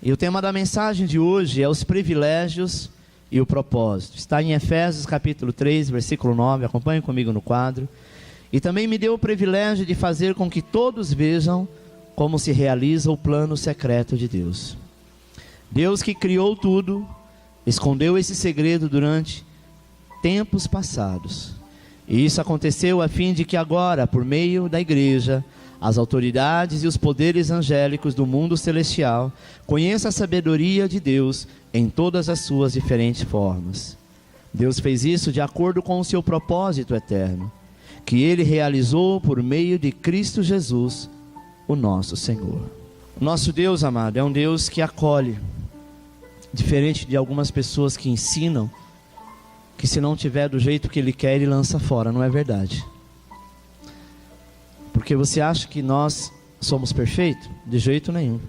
E o tema da mensagem de hoje é os privilégios e o propósito. Está em Efésios capítulo 3, versículo 9, acompanhe comigo no quadro. E também me deu o privilégio de fazer com que todos vejam como se realiza o plano secreto de Deus. Deus que criou tudo, escondeu esse segredo durante tempos passados. E isso aconteceu a fim de que agora, por meio da igreja, as autoridades e os poderes angélicos do mundo celestial conheçam a sabedoria de Deus em todas as suas diferentes formas. Deus fez isso de acordo com o seu propósito eterno, que Ele realizou por meio de Cristo Jesus, o nosso Senhor. O nosso Deus, amado, é um Deus que acolhe, diferente de algumas pessoas que ensinam que se não tiver do jeito que Ele quer, Ele lança fora. Não é verdade. Porque você acha que nós somos perfeitos? De jeito nenhum.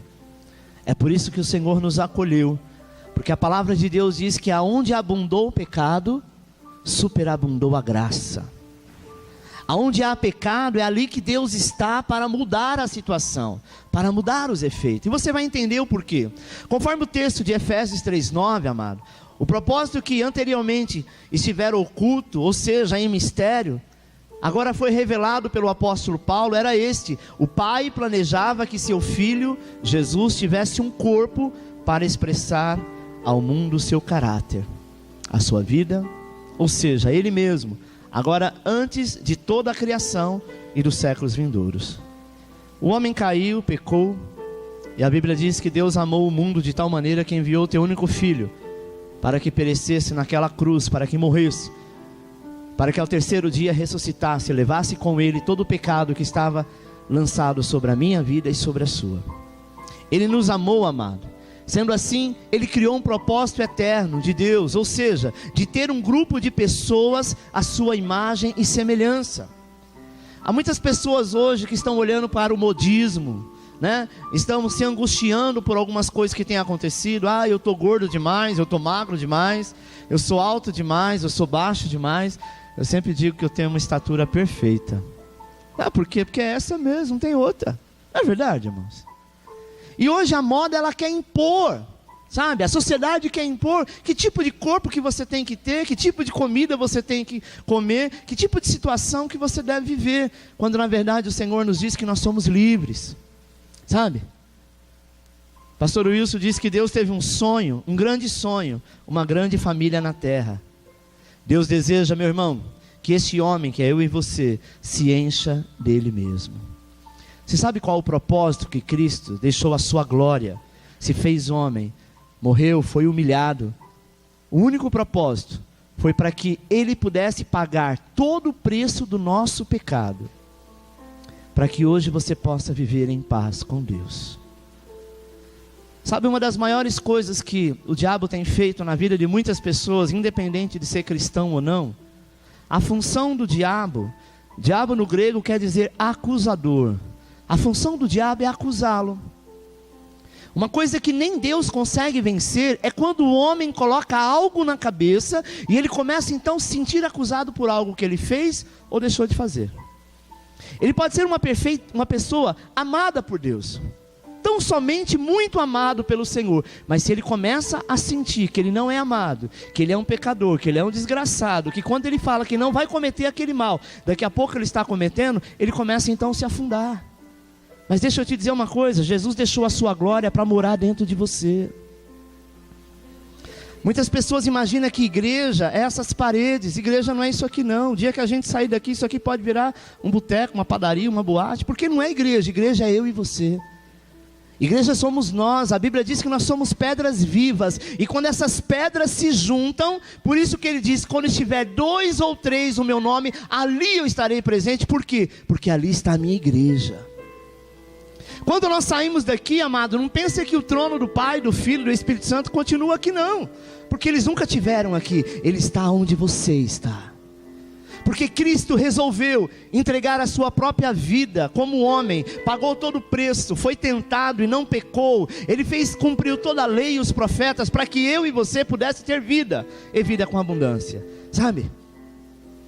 É por isso que o Senhor nos acolheu, porque a palavra de Deus diz que aonde abundou o pecado, superabundou a graça. Aonde há pecado, é ali que Deus está para mudar a situação, para mudar os efeitos. E você vai entender o porquê. Conforme o texto de Efésios 3:9, amado, o propósito que anteriormente estivera oculto, ou seja, em mistério, agora foi revelado pelo apóstolo Paulo, era este: o Pai planejava que seu Filho, Jesus, tivesse um corpo para expressar ao mundo o seu caráter, a sua vida, ou seja, Ele mesmo, agora antes de toda a criação e dos séculos vindouros. O homem caiu, pecou, e a Bíblia diz que Deus amou o mundo de tal maneira que enviou o teu único Filho, para que perecesse naquela cruz, para que morresse, para que ao terceiro dia ressuscitasse, levasse com Ele todo o pecado que estava lançado sobre a minha vida e sobre a sua. Ele nos amou, amado. Sendo assim, Ele criou um propósito eterno de Deus, ou seja, de ter um grupo de pessoas à sua imagem e semelhança. Há muitas pessoas hoje que estão olhando para o modismo, né? Estamos se angustiando por algumas coisas que têm acontecido. Eu estou gordo demais, eu estou magro demais, eu sou alto demais, eu sou baixo demais. Eu sempre digo que eu tenho uma estatura perfeita. Por quê? Porque é essa mesmo, não tem outra. Não é verdade, irmãos? E hoje a moda, ela quer impor, sabe? A sociedade quer impor que tipo de corpo que você tem que ter, que tipo de comida você tem que comer, que tipo de situação que você deve viver, quando na verdade o Senhor nos diz que nós somos livres, sabe? Pastor Wilson disse que Deus teve um sonho, um grande sonho, uma grande família na terra. Deus deseja, meu irmão, que esse homem, que é eu e você, se encha dele mesmo. Você sabe qual o propósito que Cristo deixou a sua glória, se fez homem, morreu, foi humilhado? O único propósito foi para que Ele pudesse pagar todo o preço do nosso pecado, para que hoje você possa viver em paz com Deus. Sabe, uma das maiores coisas que o diabo tem feito na vida de muitas pessoas, independente de ser cristão ou não, a função do diabo no grego quer dizer acusador. A função do diabo é acusá-lo. Uma coisa que nem Deus consegue vencer é quando o homem coloca algo na cabeça e ele começa então a se sentir acusado por algo que ele fez ou deixou de fazer. Ele pode ser uma pessoa amada por Deus, tão somente muito amado pelo Senhor, mas se ele começa a sentir que ele não é amado, que ele é um pecador, que ele é um desgraçado, que quando ele fala que não vai cometer aquele mal, daqui a pouco ele está cometendo, ele começa então a se afundar. Mas deixa eu te dizer uma coisa, Jesus deixou a sua glória para morar dentro de você. Muitas pessoas imaginam que igreja é essas paredes. Igreja não é isso aqui não. O dia que a gente sair daqui, isso aqui pode virar um boteco, uma padaria, uma boate. Porque não é igreja, igreja é eu e você. Igreja somos nós. A Bíblia diz que nós somos pedras vivas, e quando essas pedras se juntam, por isso que ele diz, quando estiver 2 ou 3 no meu nome, ali eu estarei presente. Por quê? Porque ali está a minha igreja. Quando nós saímos daqui, amado, não pense que o trono do Pai, do Filho, do Espírito Santo continua aqui não, porque eles nunca tiveram aqui. Ele está onde você está, porque Cristo resolveu entregar a sua própria vida como homem, pagou todo o preço, foi tentado e não pecou. Ele cumpriu toda a lei e os profetas, para que eu e você pudesse ter vida, e vida com abundância, sabe?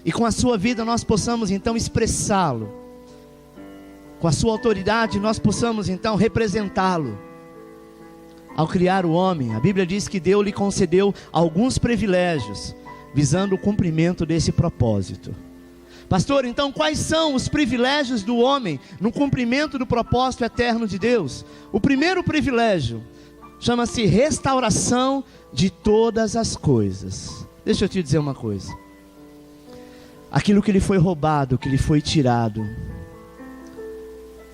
E com a sua vida nós possamos então expressá-lo, com a sua autoridade nós possamos então representá-lo. ao criar o homem, a Bíblia diz que Deus lhe concedeu alguns privilégios, visando o cumprimento desse propósito. Pastor, então quais são os privilégios do homem no cumprimento do propósito eterno de Deus? O primeiro privilégio chama-se restauração de todas as coisas. Deixa eu te dizer uma coisa. Aquilo que lhe foi roubado, que lhe foi tirado,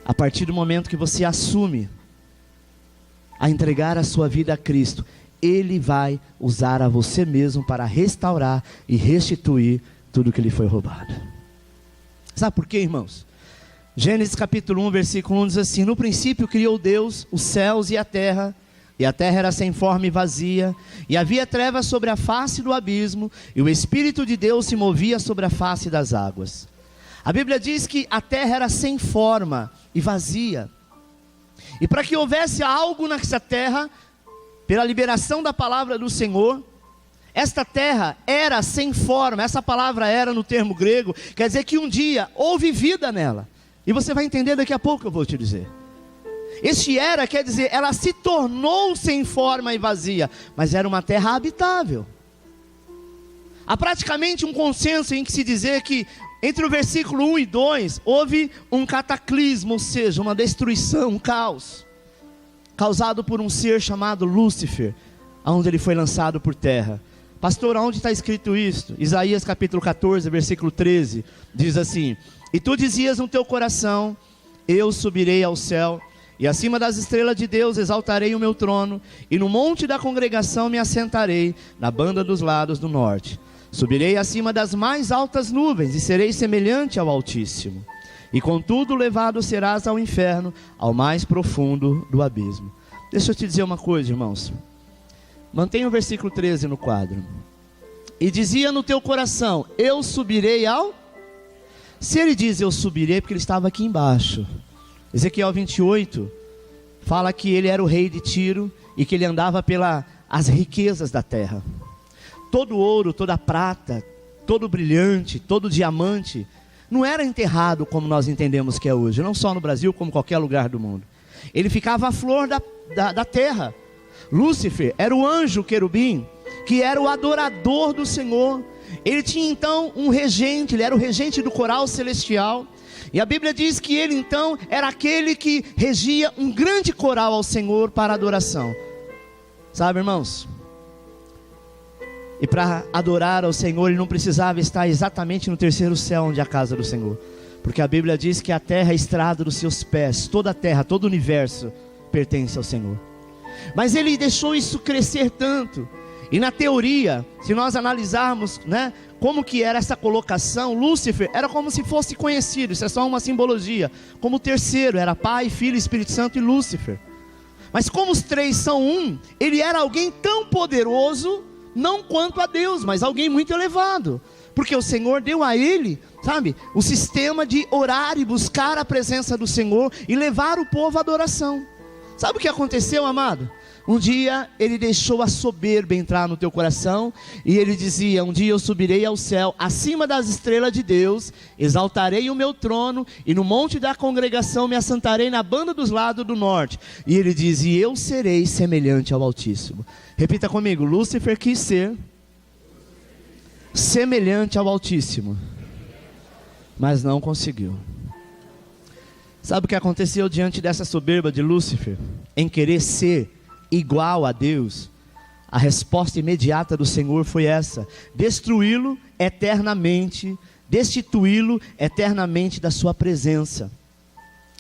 a partir do momento que você assume a entregar a sua vida a Cristo, Ele vai usar a você mesmo para restaurar e restituir tudo que lhe foi roubado. Sabe por quê, irmãos? Gênesis capítulo 1, versículo 1 diz assim: no princípio criou Deus os céus e a terra era sem forma e vazia, e havia trevas sobre a face do abismo, e o Espírito de Deus se movia sobre a face das águas. A Bíblia diz que a terra era sem forma e vazia, e para que houvesse algo nessa terra, pela liberação da palavra do Senhor, esta terra era sem forma. Essa palavra era no termo grego, quer dizer que um dia houve vida nela, e você vai entender daqui a pouco que eu vou te dizer. Este era, quer dizer, ela se tornou sem forma e vazia, mas era uma terra habitável. Há praticamente um consenso em que se dizer que entre o versículo 1 e 2 houve um cataclismo, ou seja, uma destruição, um caos, causado por um ser chamado Lúcifer, onde ele foi lançado por terra. Pastor, onde está escrito isso? Isaías capítulo 14, versículo 13, diz assim: e tu dizias no teu coração, eu subirei ao céu, e acima das estrelas de Deus exaltarei o meu trono, e no monte da congregação me assentarei, na banda dos lados do norte. Subirei acima das mais altas nuvens, e serei semelhante ao Altíssimo. E contudo levado serás ao inferno, ao mais profundo do abismo. Deixa eu te dizer uma coisa, irmãos. Mantenha o versículo 13 no quadro. E dizia no teu coração, eu subirei ao... Se ele diz eu subirei, porque ele estava aqui embaixo. Ezequiel 28 fala que ele era o rei de Tiro e que ele andava pelas riquezas da terra. Todo ouro, toda prata, todo brilhante, todo diamante não era enterrado como nós entendemos que é hoje, não só no Brasil, como em qualquer lugar do mundo. Ele ficava à flor da terra. Lúcifer era o anjo querubim, que era o adorador do Senhor. Ele tinha então um regente, ele era o regente do coral celestial. E a Bíblia diz que ele então era aquele que regia um grande coral ao Senhor para adoração. Sabe, irmãos? E para adorar ao Senhor ele não precisava estar exatamente no terceiro céu, onde é a casa do Senhor. Porque a Bíblia diz que a terra é estrada dos seus pés. Toda a terra, todo o universo pertence ao Senhor. Mas ele deixou isso crescer tanto. E na teoria, se nós analisarmos, como que era essa colocação, Lúcifer era como se fosse conhecido, isso é só uma simbologia, como o terceiro, era Pai, Filho, Espírito Santo e Lúcifer. Mas como os três são um, ele era alguém tão poderoso, não quanto a Deus, mas alguém muito elevado, porque o Senhor deu a ele, o sistema de orar e buscar a presença do Senhor e levar o povo à adoração. Sabe o que aconteceu, amado? Um dia ele deixou a soberba entrar no teu coração, e ele dizia, um dia eu subirei ao céu, acima das estrelas de Deus, exaltarei o meu trono, e no monte da congregação me assentarei na banda dos lados do norte. E ele diz, e eu serei semelhante ao Altíssimo. Repita comigo, Lúcifer quis ser semelhante ao Altíssimo, mas não conseguiu. Sabe o que aconteceu diante dessa soberba de Lúcifer, em querer ser igual a Deus? A resposta imediata do Senhor foi essa: destruí-lo eternamente, destituí-lo eternamente da sua presença.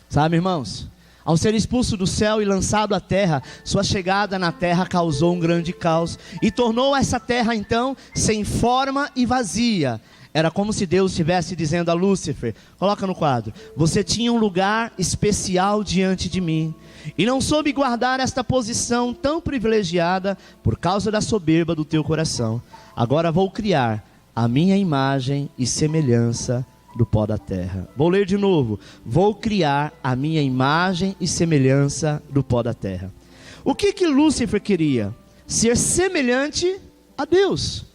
Sabe, irmãos, ao ser expulso do céu e lançado à terra, sua chegada na terra causou um grande caos, e tornou essa terra então sem forma e vazia. Era como se Deus estivesse dizendo a Lúcifer, coloca no quadro, você tinha um lugar especial diante de mim, e não soube guardar esta posição tão privilegiada, por causa da soberba do teu coração. Agora vou criar a minha imagem e semelhança do pó da terra. Vou ler de novo, vou criar a minha imagem e semelhança do pó da terra. O que Lúcifer queria? Ser semelhante a Deus.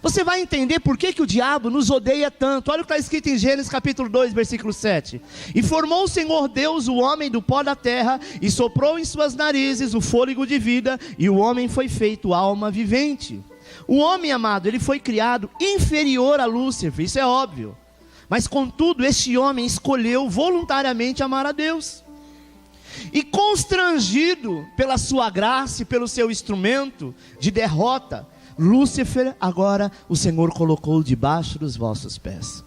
Você vai entender por que o diabo nos odeia tanto. Olha o que está escrito em Gênesis capítulo 2, versículo 7. E formou o Senhor Deus o homem do pó da terra, e soprou em suas narizes o fôlego de vida, e o homem foi feito alma vivente. O homem, amado, ele foi criado inferior a Lúcifer, isso é óbvio. Mas contudo, este homem escolheu voluntariamente amar a Deus. E constrangido pela sua graça e pelo seu instrumento de derrota, Lúcifer, agora o Senhor colocou debaixo dos vossos pés.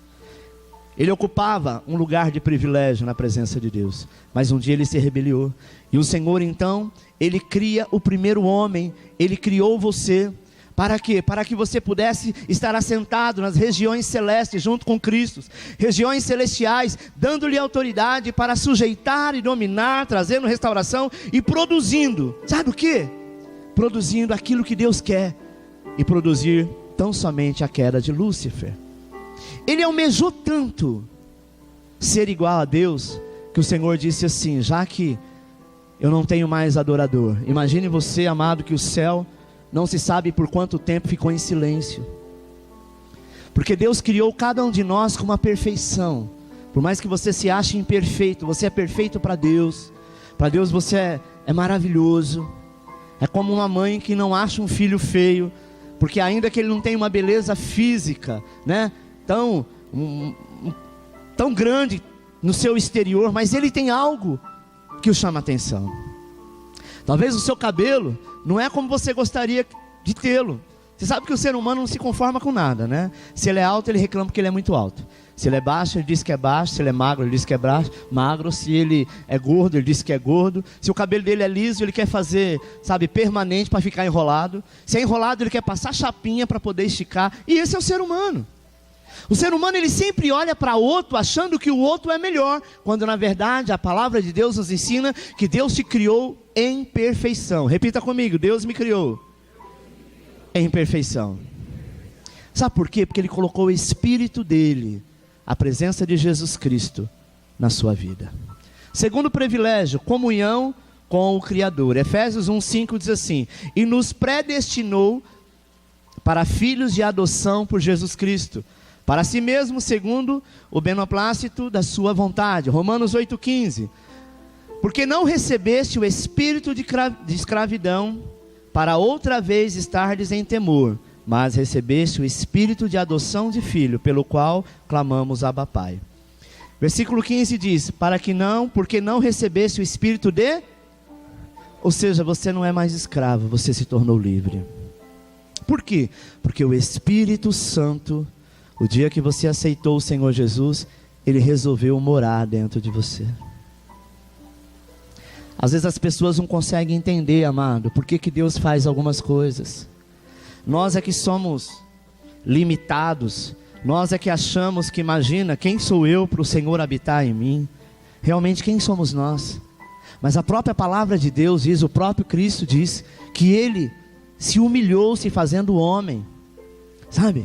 Ele ocupava um lugar de privilégio na presença de Deus, mas um dia ele se rebeliou. E o Senhor então, ele cria o primeiro homem, ele criou você. Para quê? Para que você pudesse estar assentado nas regiões celestes junto com Cristo, regiões celestiais, dando-lhe autoridade para sujeitar e dominar, trazendo restauração e produzindo, sabe o quê? Produzindo aquilo que Deus quer, e produzir tão somente a queda de Lúcifer. Ele almejou tanto ser igual a Deus, que o Senhor disse assim: já que eu não tenho mais adorador, imagine você, amado, que o céu não se sabe por quanto tempo ficou em silêncio, porque Deus criou cada um de nós com uma perfeição. Por mais que você se ache imperfeito, você é perfeito para Deus. Para Deus você é maravilhoso. É como uma mãe que não acha um filho feio, porque ainda que ele não tenha uma beleza física, né, tão grande no seu exterior, mas ele tem algo que o chama a atenção. Talvez o seu cabelo não é como você gostaria de tê-lo. Você sabe que o ser humano não se conforma com nada, né? Se ele é alto, ele reclama que ele é muito alto. Se ele é baixo, ele diz que é baixo. Se ele é magro, ele diz que é magro. Se ele é gordo, ele diz que é gordo. Se o cabelo dele é liso, ele quer fazer, sabe, permanente para ficar enrolado. Se é enrolado, ele quer passar chapinha para poder esticar. E esse é o ser humano. O ser humano, ele sempre olha para outro achando que o outro é melhor, quando na verdade a palavra de Deus nos ensina que Deus te criou em perfeição. Repita comigo: Deus me criou em perfeição. Sabe por quê? Porque Ele colocou o Espírito dEle, a presença de Jesus Cristo na sua vida. Segundo privilégio, comunhão com o Criador. Efésios 1:5 diz assim: e nos predestinou para filhos de adoção por Jesus Cristo, para si mesmo segundo o beneplácito da sua vontade. Romanos 8:15. Porque não recebeste o espírito de escravidão, para outra vez estardes em temor, mas recebeste o espírito de adoção de filho, pelo qual clamamos Abba Pai. Versículo 15 diz: porque não recebeste o espírito de... Ou seja, você não é mais escravo, você se tornou livre. Por quê? Porque o Espírito Santo, o dia que você aceitou o Senhor Jesus, Ele resolveu morar dentro de você. Às vezes as pessoas não conseguem entender, amado, por que Deus faz algumas coisas. Nós é que somos limitados, nós é que achamos que, imagina, quem sou eu para o Senhor habitar em mim? Realmente quem somos nós? Mas a própria palavra de Deus diz, o próprio Cristo diz, que Ele se humilhou se fazendo homem, sabe?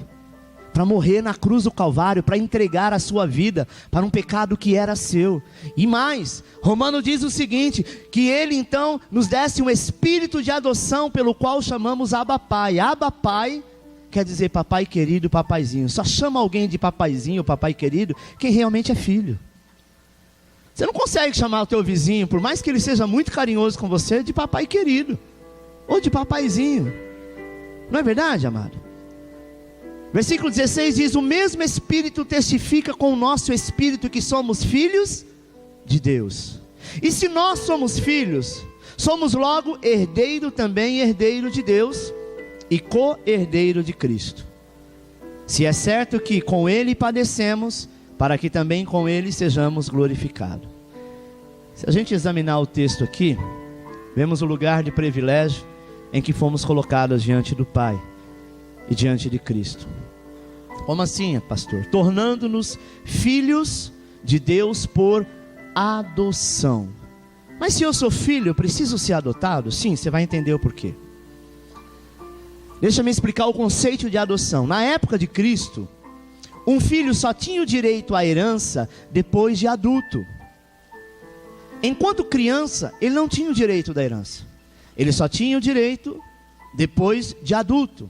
Para morrer na cruz do Calvário, para entregar a sua vida para um pecado que era seu. E mais, Romano diz o seguinte, que Ele então nos desse um espírito de adoção, pelo qual chamamos Abba Pai. Abba Pai quer dizer papai querido, papaizinho. Só chama alguém de papaizinho, papai querido, quem realmente é filho. Você não consegue chamar o teu vizinho, por mais que ele seja muito carinhoso com você, de papai querido, ou de papaizinho. Não é verdade, amado? Versículo 16 diz: o mesmo Espírito testifica com o nosso Espírito que somos filhos de Deus. E se nós somos filhos, somos logo herdeiro também, herdeiro de Deus e co-herdeiro de Cristo. Se é certo que com Ele padecemos, para que também com Ele sejamos glorificados. Se a gente examinar o texto aqui, vemos o lugar de privilégio em que fomos colocados diante do Pai e diante de Cristo. Como assim, pastor? Tornando-nos filhos de Deus por adoção. Mas se eu sou filho, eu preciso ser adotado? Sim, você vai entender o porquê. Deixa-me explicar o conceito de adoção. Na época de Cristo, um filho só tinha o direito à herança depois de adulto. Enquanto criança, ele não tinha o direito da herança. Ele só tinha o direito depois de adulto.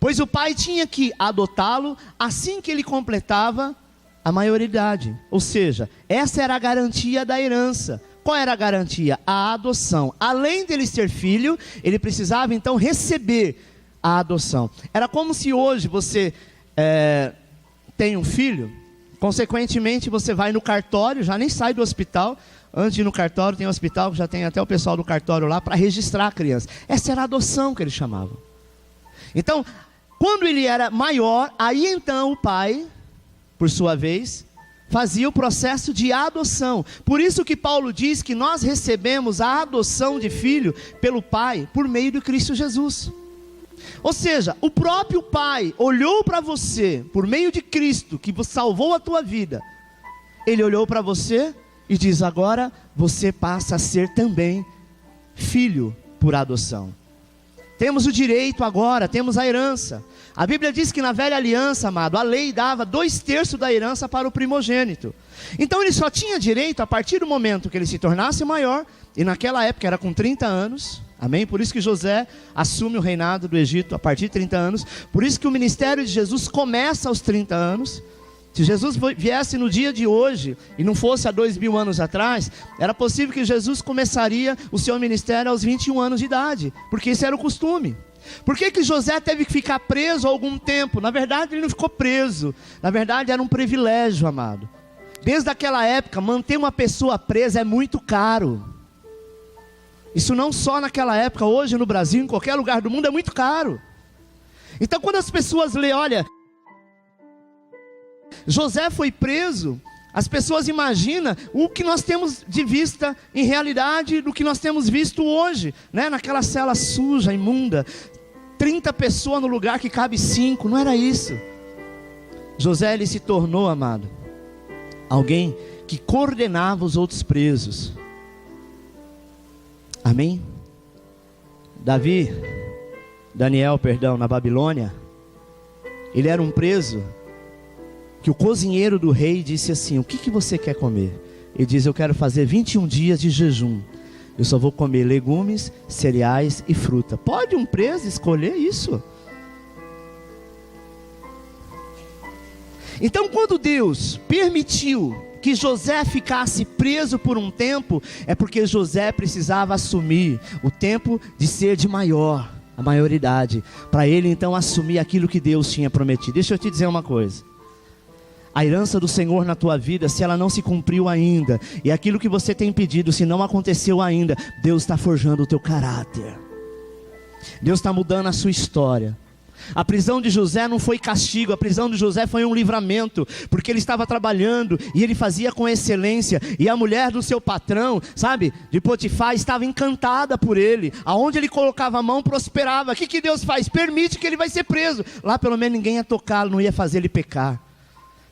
pois o pai tinha que adotá-lo assim que ele completava a maioridade. Ou seja, essa era a garantia da herança. Qual era a garantia? A adoção. Além dele ser filho, ele precisava então receber a adoção. Era como se hoje você tem um filho, consequentemente você vai no cartório, já nem sai do hospital. Antes de ir no cartório, tem um hospital que já tem até o pessoal do cartório lá para registrar a criança. Essa era a adoção que eles chamavam. Então, quando ele era maior, aí então o pai, por sua vez, fazia o processo de adoção. Por isso que Paulo diz que nós recebemos a adoção de filho pelo pai, por meio de Cristo Jesus. Ou seja, o próprio pai olhou para você, por meio de Cristo, que salvou a tua vida. Ele olhou para você e diz: agora você passa a ser também filho por adoção. Temos o direito agora, temos a herança. A Bíblia diz que na velha aliança, amado, a lei dava 2/3 da herança para o primogênito. Então ele só tinha direito a partir do momento que ele se tornasse maior, e naquela época era com 30 anos, amém? Por isso que José assume o reinado do Egito a partir de 30 anos, por isso que o ministério de Jesus começa aos 30 anos. Se Jesus viesse no dia de hoje, e não fosse há 2000 anos atrás, era possível que Jesus começaria o seu ministério aos 21 anos de idade, porque esse era o costume. Por que José teve que ficar preso algum tempo? Na verdade ele não ficou preso, na verdade era um privilégio, amado. Desde aquela época, manter uma pessoa presa é muito caro. Isso não só naquela época, hoje no Brasil, em qualquer lugar do mundo é muito caro. Então quando as pessoas lêem, olha, José foi preso, as pessoas imaginam o que nós temos de vista em realidade do que nós temos visto hoje, né? Naquela cela suja, imunda, 30 pessoas no lugar que cabe 5, não era isso. José, ele se tornou, amado, alguém que coordenava os outros presos. Amém? Daniel, na Babilônia, ele era um preso que o cozinheiro do rei disse assim: o que você quer comer? Ele diz: eu quero fazer 21 dias de jejum, eu só vou comer legumes, cereais e fruta. Pode um preso escolher isso? Então quando Deus permitiu que José ficasse preso por um tempo, é porque José precisava assumir o tempo de ser de maior, a maioridade, para ele então assumir aquilo que Deus tinha prometido. Deixa eu te dizer uma coisa: a herança do Senhor na tua vida, se ela não se cumpriu ainda, e aquilo que você tem pedido, se não aconteceu ainda, Deus está forjando o teu caráter, Deus está mudando a sua história. A prisão de José não foi castigo, a prisão de José foi um livramento, porque ele estava trabalhando, e ele fazia com excelência, e a mulher do seu patrão, sabe, de Potifar, estava encantada por ele. Aonde ele colocava a mão, prosperava. O que Deus faz? Permite que ele vai ser preso. Lá pelo menos ninguém ia tocá-lo, não ia fazer ele pecar.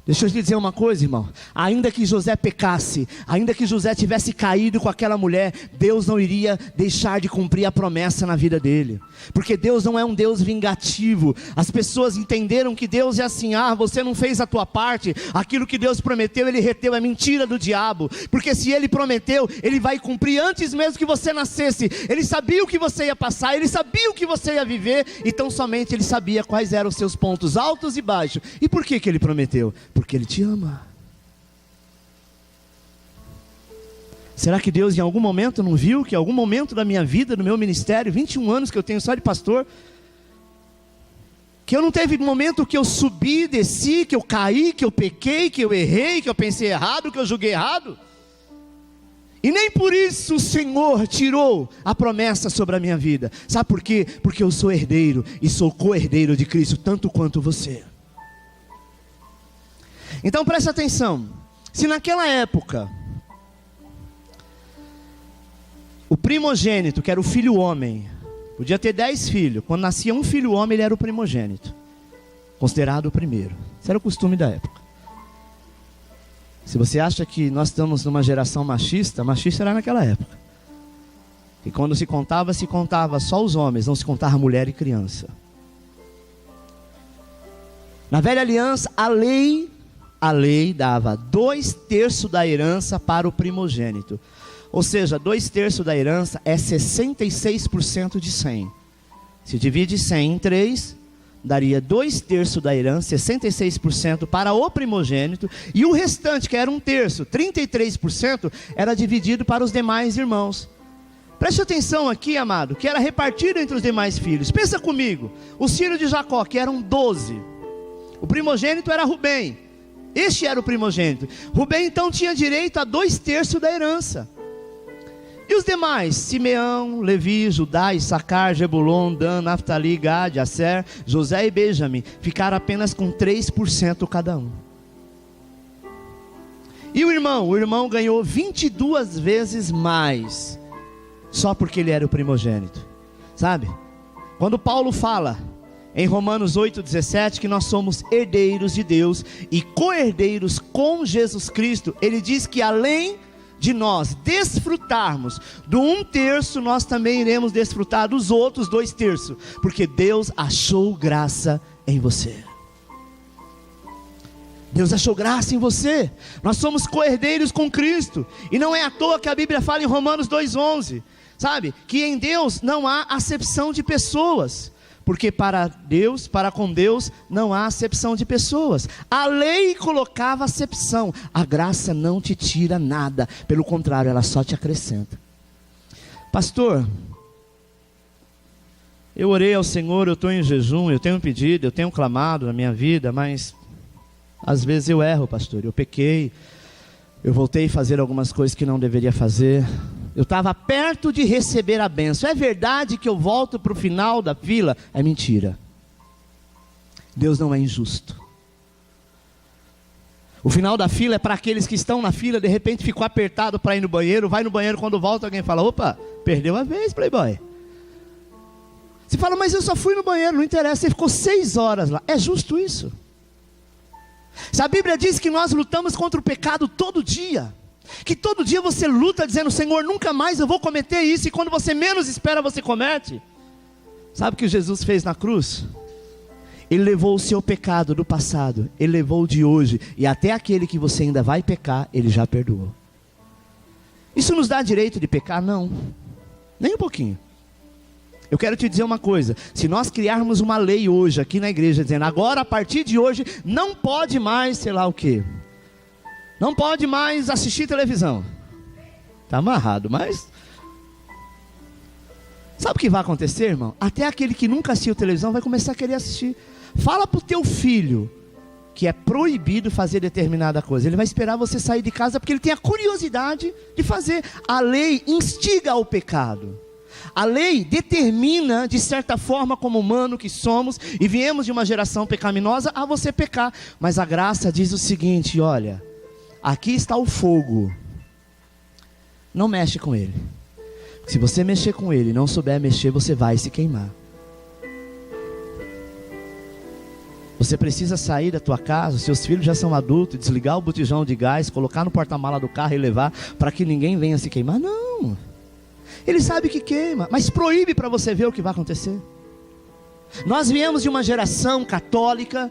Deixa eu te dizer uma coisa, irmão, ainda que José pecasse, ainda que José tivesse caído com aquela mulher, Deus não iria deixar de cumprir a promessa na vida dele, porque Deus não é um Deus vingativo. As pessoas entenderam que Deus é assim: você não fez a tua parte, aquilo que Deus prometeu ele reteu, é mentira do diabo, porque se ele prometeu, ele vai cumprir antes mesmo que você nascesse. Ele sabia o que você ia passar, ele sabia o que você ia viver, então somente ele sabia quais eram os seus pontos altos e baixos. E por que ele prometeu? Porque ele te ama. Será que Deus em algum momento não viu que em algum momento da minha vida, do meu ministério, 21 anos que eu tenho só de pastor, que eu não teve momento que eu subi, desci, que eu caí, que eu pequei, que eu errei, que eu pensei errado, que eu julguei errado? E nem por isso o Senhor tirou a promessa sobre a minha vida. Sabe por quê? Porque eu sou herdeiro e sou co-herdeiro de Cristo, tanto quanto você. Então preste atenção, se naquela época, o primogênito, que era o filho homem, podia ter 10 filhos, quando nascia um filho homem ele era o primogênito, considerado o primeiro. Esse era o costume da época. Se você acha que nós estamos numa geração machista, machista era naquela época. E quando se contava só os homens, não se contava mulher e criança. Na velha aliança, a lei dava 2/3 da herança para o primogênito. Ou seja, 2/3 da herança é 66% de 100. Se divide 100 em 3, daria 2/3 da herança, 66% para o primogênito, e o restante, que era 1/3, 33%, era dividido para os demais irmãos. Preste atenção aqui, amado, que era repartido entre os demais filhos. Pensa comigo, os filhos de Jacó, que eram 12, o primogênito era Rubem, este era o primogênito. Rubem então tinha direito a 2/3 da herança. E os demais, Simeão, Levi, Judá, Issacar, Zebulon, Dan, Naftali, Gad, Asser, José e Benjamim, ficaram apenas com 3% cada um. E o irmão ganhou 22 vezes mais, só porque ele era o primogênito. Sabe? Quando Paulo fala em Romanos 8,17 que nós somos herdeiros de Deus e co-herdeiros com Jesus Cristo, ele diz que além de nós desfrutarmos do 1/3, nós também iremos desfrutar dos outros 2/3, porque Deus achou graça em você. Deus achou graça em você. Nós somos co-herdeiros com Cristo, e não é à toa que a Bíblia fala em Romanos 2,11, sabe, que em Deus não há acepção de pessoas, porque para com Deus não há acepção de pessoas. A lei colocava acepção, a graça não te tira nada, pelo contrário, ela só te acrescenta. Pastor, eu orei ao Senhor, eu estou em jejum, eu tenho pedido, eu tenho clamado na minha vida, mas às vezes eu erro, pastor, eu pequei, eu voltei a fazer algumas coisas que não deveria fazer. Eu estava perto de receber a bênção. É verdade que eu volto para o final da fila? É mentira. Deus não é injusto. O final da fila é para aqueles que estão na fila, de repente ficou apertado para ir no banheiro, vai no banheiro, quando volta alguém fala, opa, perdeu a vez, playboy. Você fala, mas eu só fui no banheiro, não interessa, você ficou 6 horas lá. É justo isso? Se a Bíblia diz que nós lutamos contra o pecado todo dia, que todo dia você luta dizendo, Senhor, nunca mais eu vou cometer isso, e quando você menos espera você comete. Sabe o que Jesus fez na cruz? Ele levou o seu pecado do passado, Ele levou o de hoje, e até aquele que você ainda vai pecar, Ele já perdoou. Isso nos dá direito de pecar? Não, nem um pouquinho. Eu quero te dizer uma coisa, se nós criarmos uma lei hoje aqui na igreja, dizendo, agora a partir de hoje, não pode mais, sei lá o quê, não pode mais assistir televisão. Está amarrado, mas sabe o que vai acontecer, irmão? Até aquele que nunca assistiu televisão vai começar a querer assistir. Fala para o teu filho que é proibido fazer determinada coisa. Ele vai esperar você sair de casa porque ele tem a curiosidade de fazer. A lei instiga ao pecado. A lei determina, de certa forma, como humano que somos, e viemos de uma geração pecaminosa, a você pecar. Mas a graça diz o seguinte, olha, aqui está o fogo, não mexe com ele. Se você mexer com ele e não souber mexer, você vai se queimar. Você precisa sair da tua casa, seus filhos já são adultos, desligar o botijão de gás, colocar no porta-mala do carro e levar, para que ninguém venha se queimar. Não, ele sabe que queima, mas proíbe para você ver o que vai acontecer. Nós viemos de uma geração católica,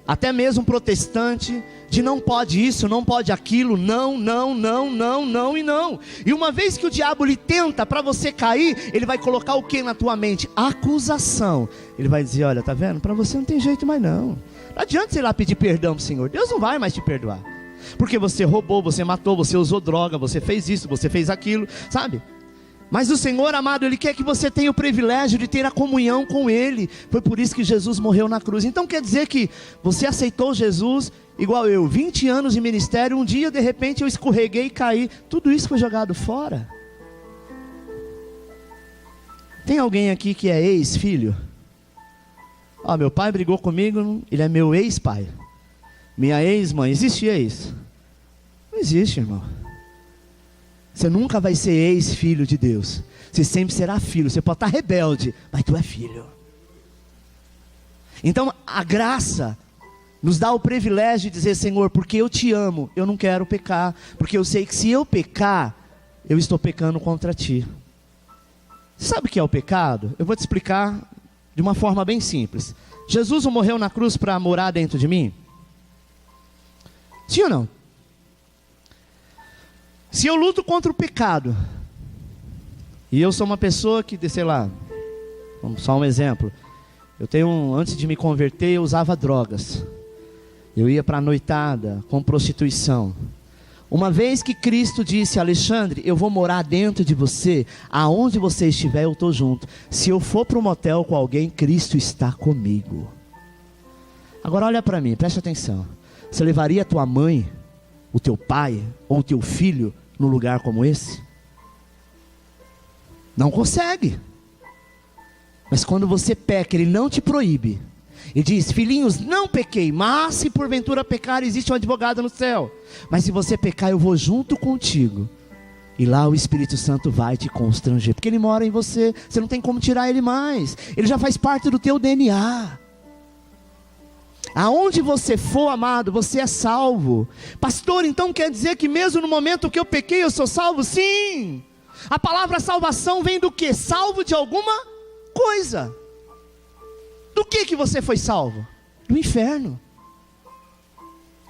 até mesmo protestante, de não pode isso, não pode aquilo, não, não, não, não, não e não. E uma vez que o diabo lhe tenta para você cair, ele vai colocar o que na tua mente? Acusação. Ele vai dizer, olha, tá vendo? Para você não tem jeito mais não. Não adianta você ir lá pedir perdão para o Senhor, Deus não vai mais te perdoar. Porque você roubou, você matou, você usou droga, você fez isso, você fez aquilo, sabe? Mas o Senhor, amado, Ele quer que você tenha o privilégio de ter a comunhão com Ele. Foi por isso que Jesus morreu na cruz. Então quer dizer que você aceitou Jesus, igual eu, 20 anos de ministério, um dia de repente eu escorreguei e caí. Tudo isso foi jogado fora. Tem alguém aqui que é ex-filho? Ó, meu pai brigou comigo, ele é meu ex-pai. Minha ex-mãe, existe ex? Não existe, irmão. Você nunca vai ser ex-filho de Deus. Você sempre será filho. Você pode estar rebelde, mas tu é filho. Então a graça nos dá o privilégio de dizer, Senhor, porque eu te amo, eu não quero pecar. Porque eu sei que se eu pecar, eu estou pecando contra ti. Sabe o que é o pecado? Eu vou te explicar de uma forma bem simples. Jesus morreu na cruz para morar dentro de mim? Sim ou não? Se eu luto contra o pecado, e eu sou uma pessoa que, sei lá, só um exemplo, Antes de me converter, eu usava drogas. Eu ia para a noitada com prostituição. Uma vez que Cristo disse: Alexandre, eu vou morar dentro de você, aonde você estiver eu estou junto. Se eu for para um motel com alguém, Cristo está comigo. Agora olha para mim, preste atenção. Você levaria a tua mãe, o teu pai ou o teu filho num lugar como esse? Não consegue. Mas quando você peca, Ele não te proíbe. E diz: filhinhos, não pequei, mas se porventura pecar, existe um advogado no céu. Mas se você pecar, eu vou junto contigo. E lá o Espírito Santo vai te constranger, porque Ele mora em você. Você não tem como tirar Ele mais. Ele já faz parte do teu DNA. Aonde você for, amado, você é salvo. Pastor, então quer dizer que mesmo no momento que eu pequei, eu sou salvo? Sim. A palavra salvação vem do quê? Salvo de alguma coisa. Do que você foi salvo? Do inferno.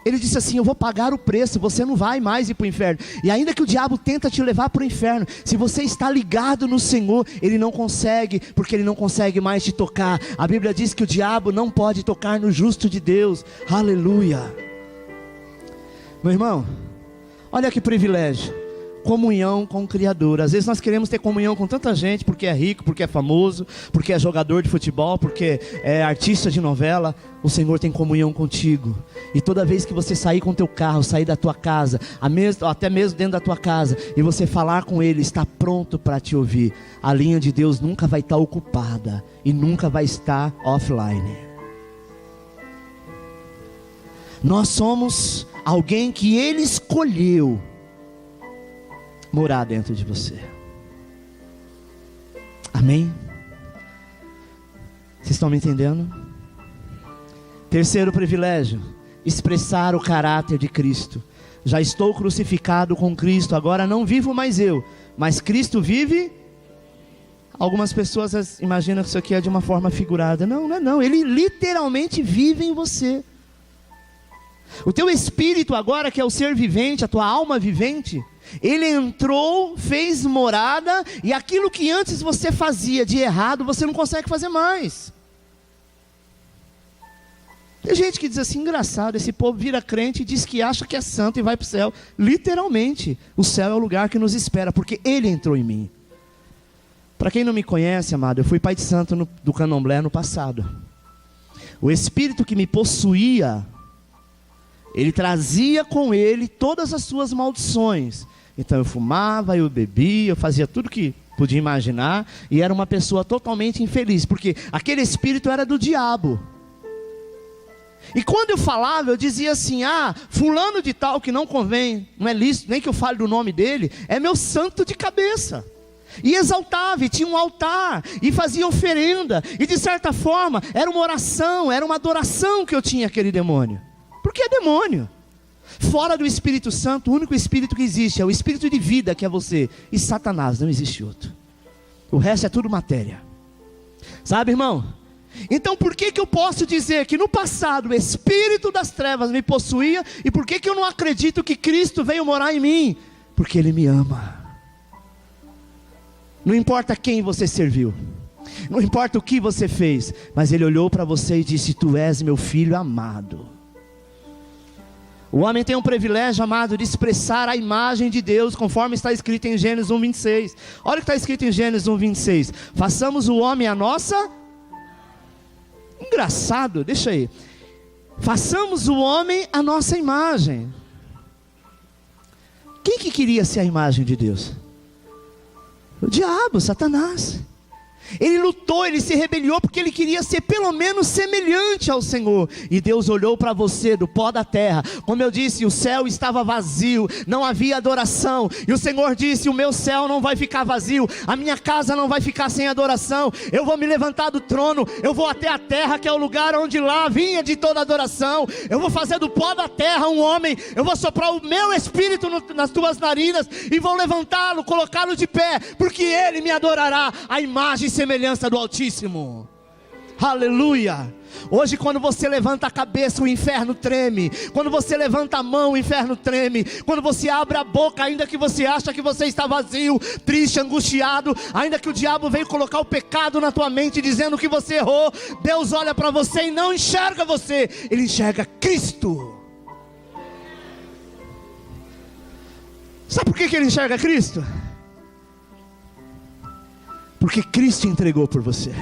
Ele disse assim: eu vou pagar o preço, você não vai mais ir para o inferno. E ainda que o diabo tenta te levar para o inferno, se você está ligado no Senhor, ele não consegue, porque ele não consegue mais te tocar. A Bíblia diz que o diabo não pode tocar no justo de Deus. Aleluia. Meu irmão, olha que privilégio. Comunhão com o Criador. Às vezes nós queremos ter comunhão com tanta gente, porque é rico, porque é famoso, porque é jogador de futebol, porque é artista de novela. O Senhor tem comunhão contigo. E toda vez que você sair com o teu carro, sair da tua casa, até mesmo dentro da tua casa, e você falar com Ele, está pronto para te ouvir. A linha de Deus nunca vai estar ocupada e nunca vai estar offline. Nós somos alguém que Ele escolheu morar dentro de você. Amém? Vocês estão me entendendo? Terceiro privilégio: expressar o caráter de Cristo. Já estou crucificado com Cristo, agora não vivo mais eu, mas Cristo vive. Algumas pessoas imaginam que isso aqui é de uma forma figurada. Não, não é não. Ele literalmente vive em você. O teu espírito agora, que é o ser vivente, a tua alma vivente, ele entrou, fez morada, e aquilo que antes você fazia de errado, você não consegue fazer mais. Tem gente que diz assim: engraçado, esse povo vira crente e diz que acha que é santo e vai para o céu. Literalmente, o céu é o lugar que nos espera, porque Ele entrou em mim. Para quem não me conhece, amado, eu fui pai de santo do candomblé no passado. O espírito que me possuía, ele trazia com ele todas as suas maldições. Então eu fumava, eu bebia, eu fazia tudo que podia imaginar, e era uma pessoa totalmente infeliz, porque aquele espírito era do diabo. E quando eu falava, eu dizia assim: fulano de tal, que não convém, não é lícito nem que eu fale do nome dele, é meu santo de cabeça. E exaltava, e tinha um altar, e fazia oferenda, e de certa forma, era uma oração, era uma adoração que eu tinha aquele demônio. Porque é demônio. Fora do Espírito Santo, o único Espírito que existe é o Espírito de vida, que é você. E Satanás, não existe outro. O resto é tudo matéria. Sabe, irmão? Então por que eu posso dizer que no passado o Espírito das trevas me possuía, e por que eu não acredito que Cristo veio morar em mim? Porque Ele me ama. Não importa quem você serviu, não importa o que você fez, mas Ele olhou para você e disse: tu és meu filho amado. O homem tem um privilégio, amado, de expressar a imagem de Deus, conforme está escrito em Gênesis 1:26. Olha o que está escrito em Gênesis 1:26. Façamos o homem a nossa... Engraçado, deixa aí. Façamos o homem a nossa imagem. Quem que queria ser a imagem de Deus? O diabo, Satanás. Ele lutou, ele se rebeliou, porque ele queria ser pelo menos semelhante ao Senhor. E Deus olhou para você do pó da terra. Como eu disse, o céu estava vazio, não havia adoração. E o Senhor disse: o meu céu não vai ficar vazio, a minha casa não vai ficar sem adoração. Eu vou me levantar do trono, eu vou até a terra, que é o lugar onde lá vinha de toda adoração. Eu vou fazer do pó da terra um homem, eu vou soprar o meu espírito nas tuas narinas, e vou levantá-lo, colocá-lo de pé, porque ele me adorará, a imagem e semelhança do Altíssimo. Aleluia. Hoje quando você levanta a cabeça, o inferno treme. Quando você levanta a mão, o inferno treme. Quando você abre a boca, ainda que você acha que você está vazio, triste, angustiado, ainda que o diabo veio colocar o pecado na tua mente, dizendo que você errou, Deus olha para você e não enxerga você, Ele enxerga Cristo. Sabe por que Ele enxerga Cristo? Porque Cristo entregou por você.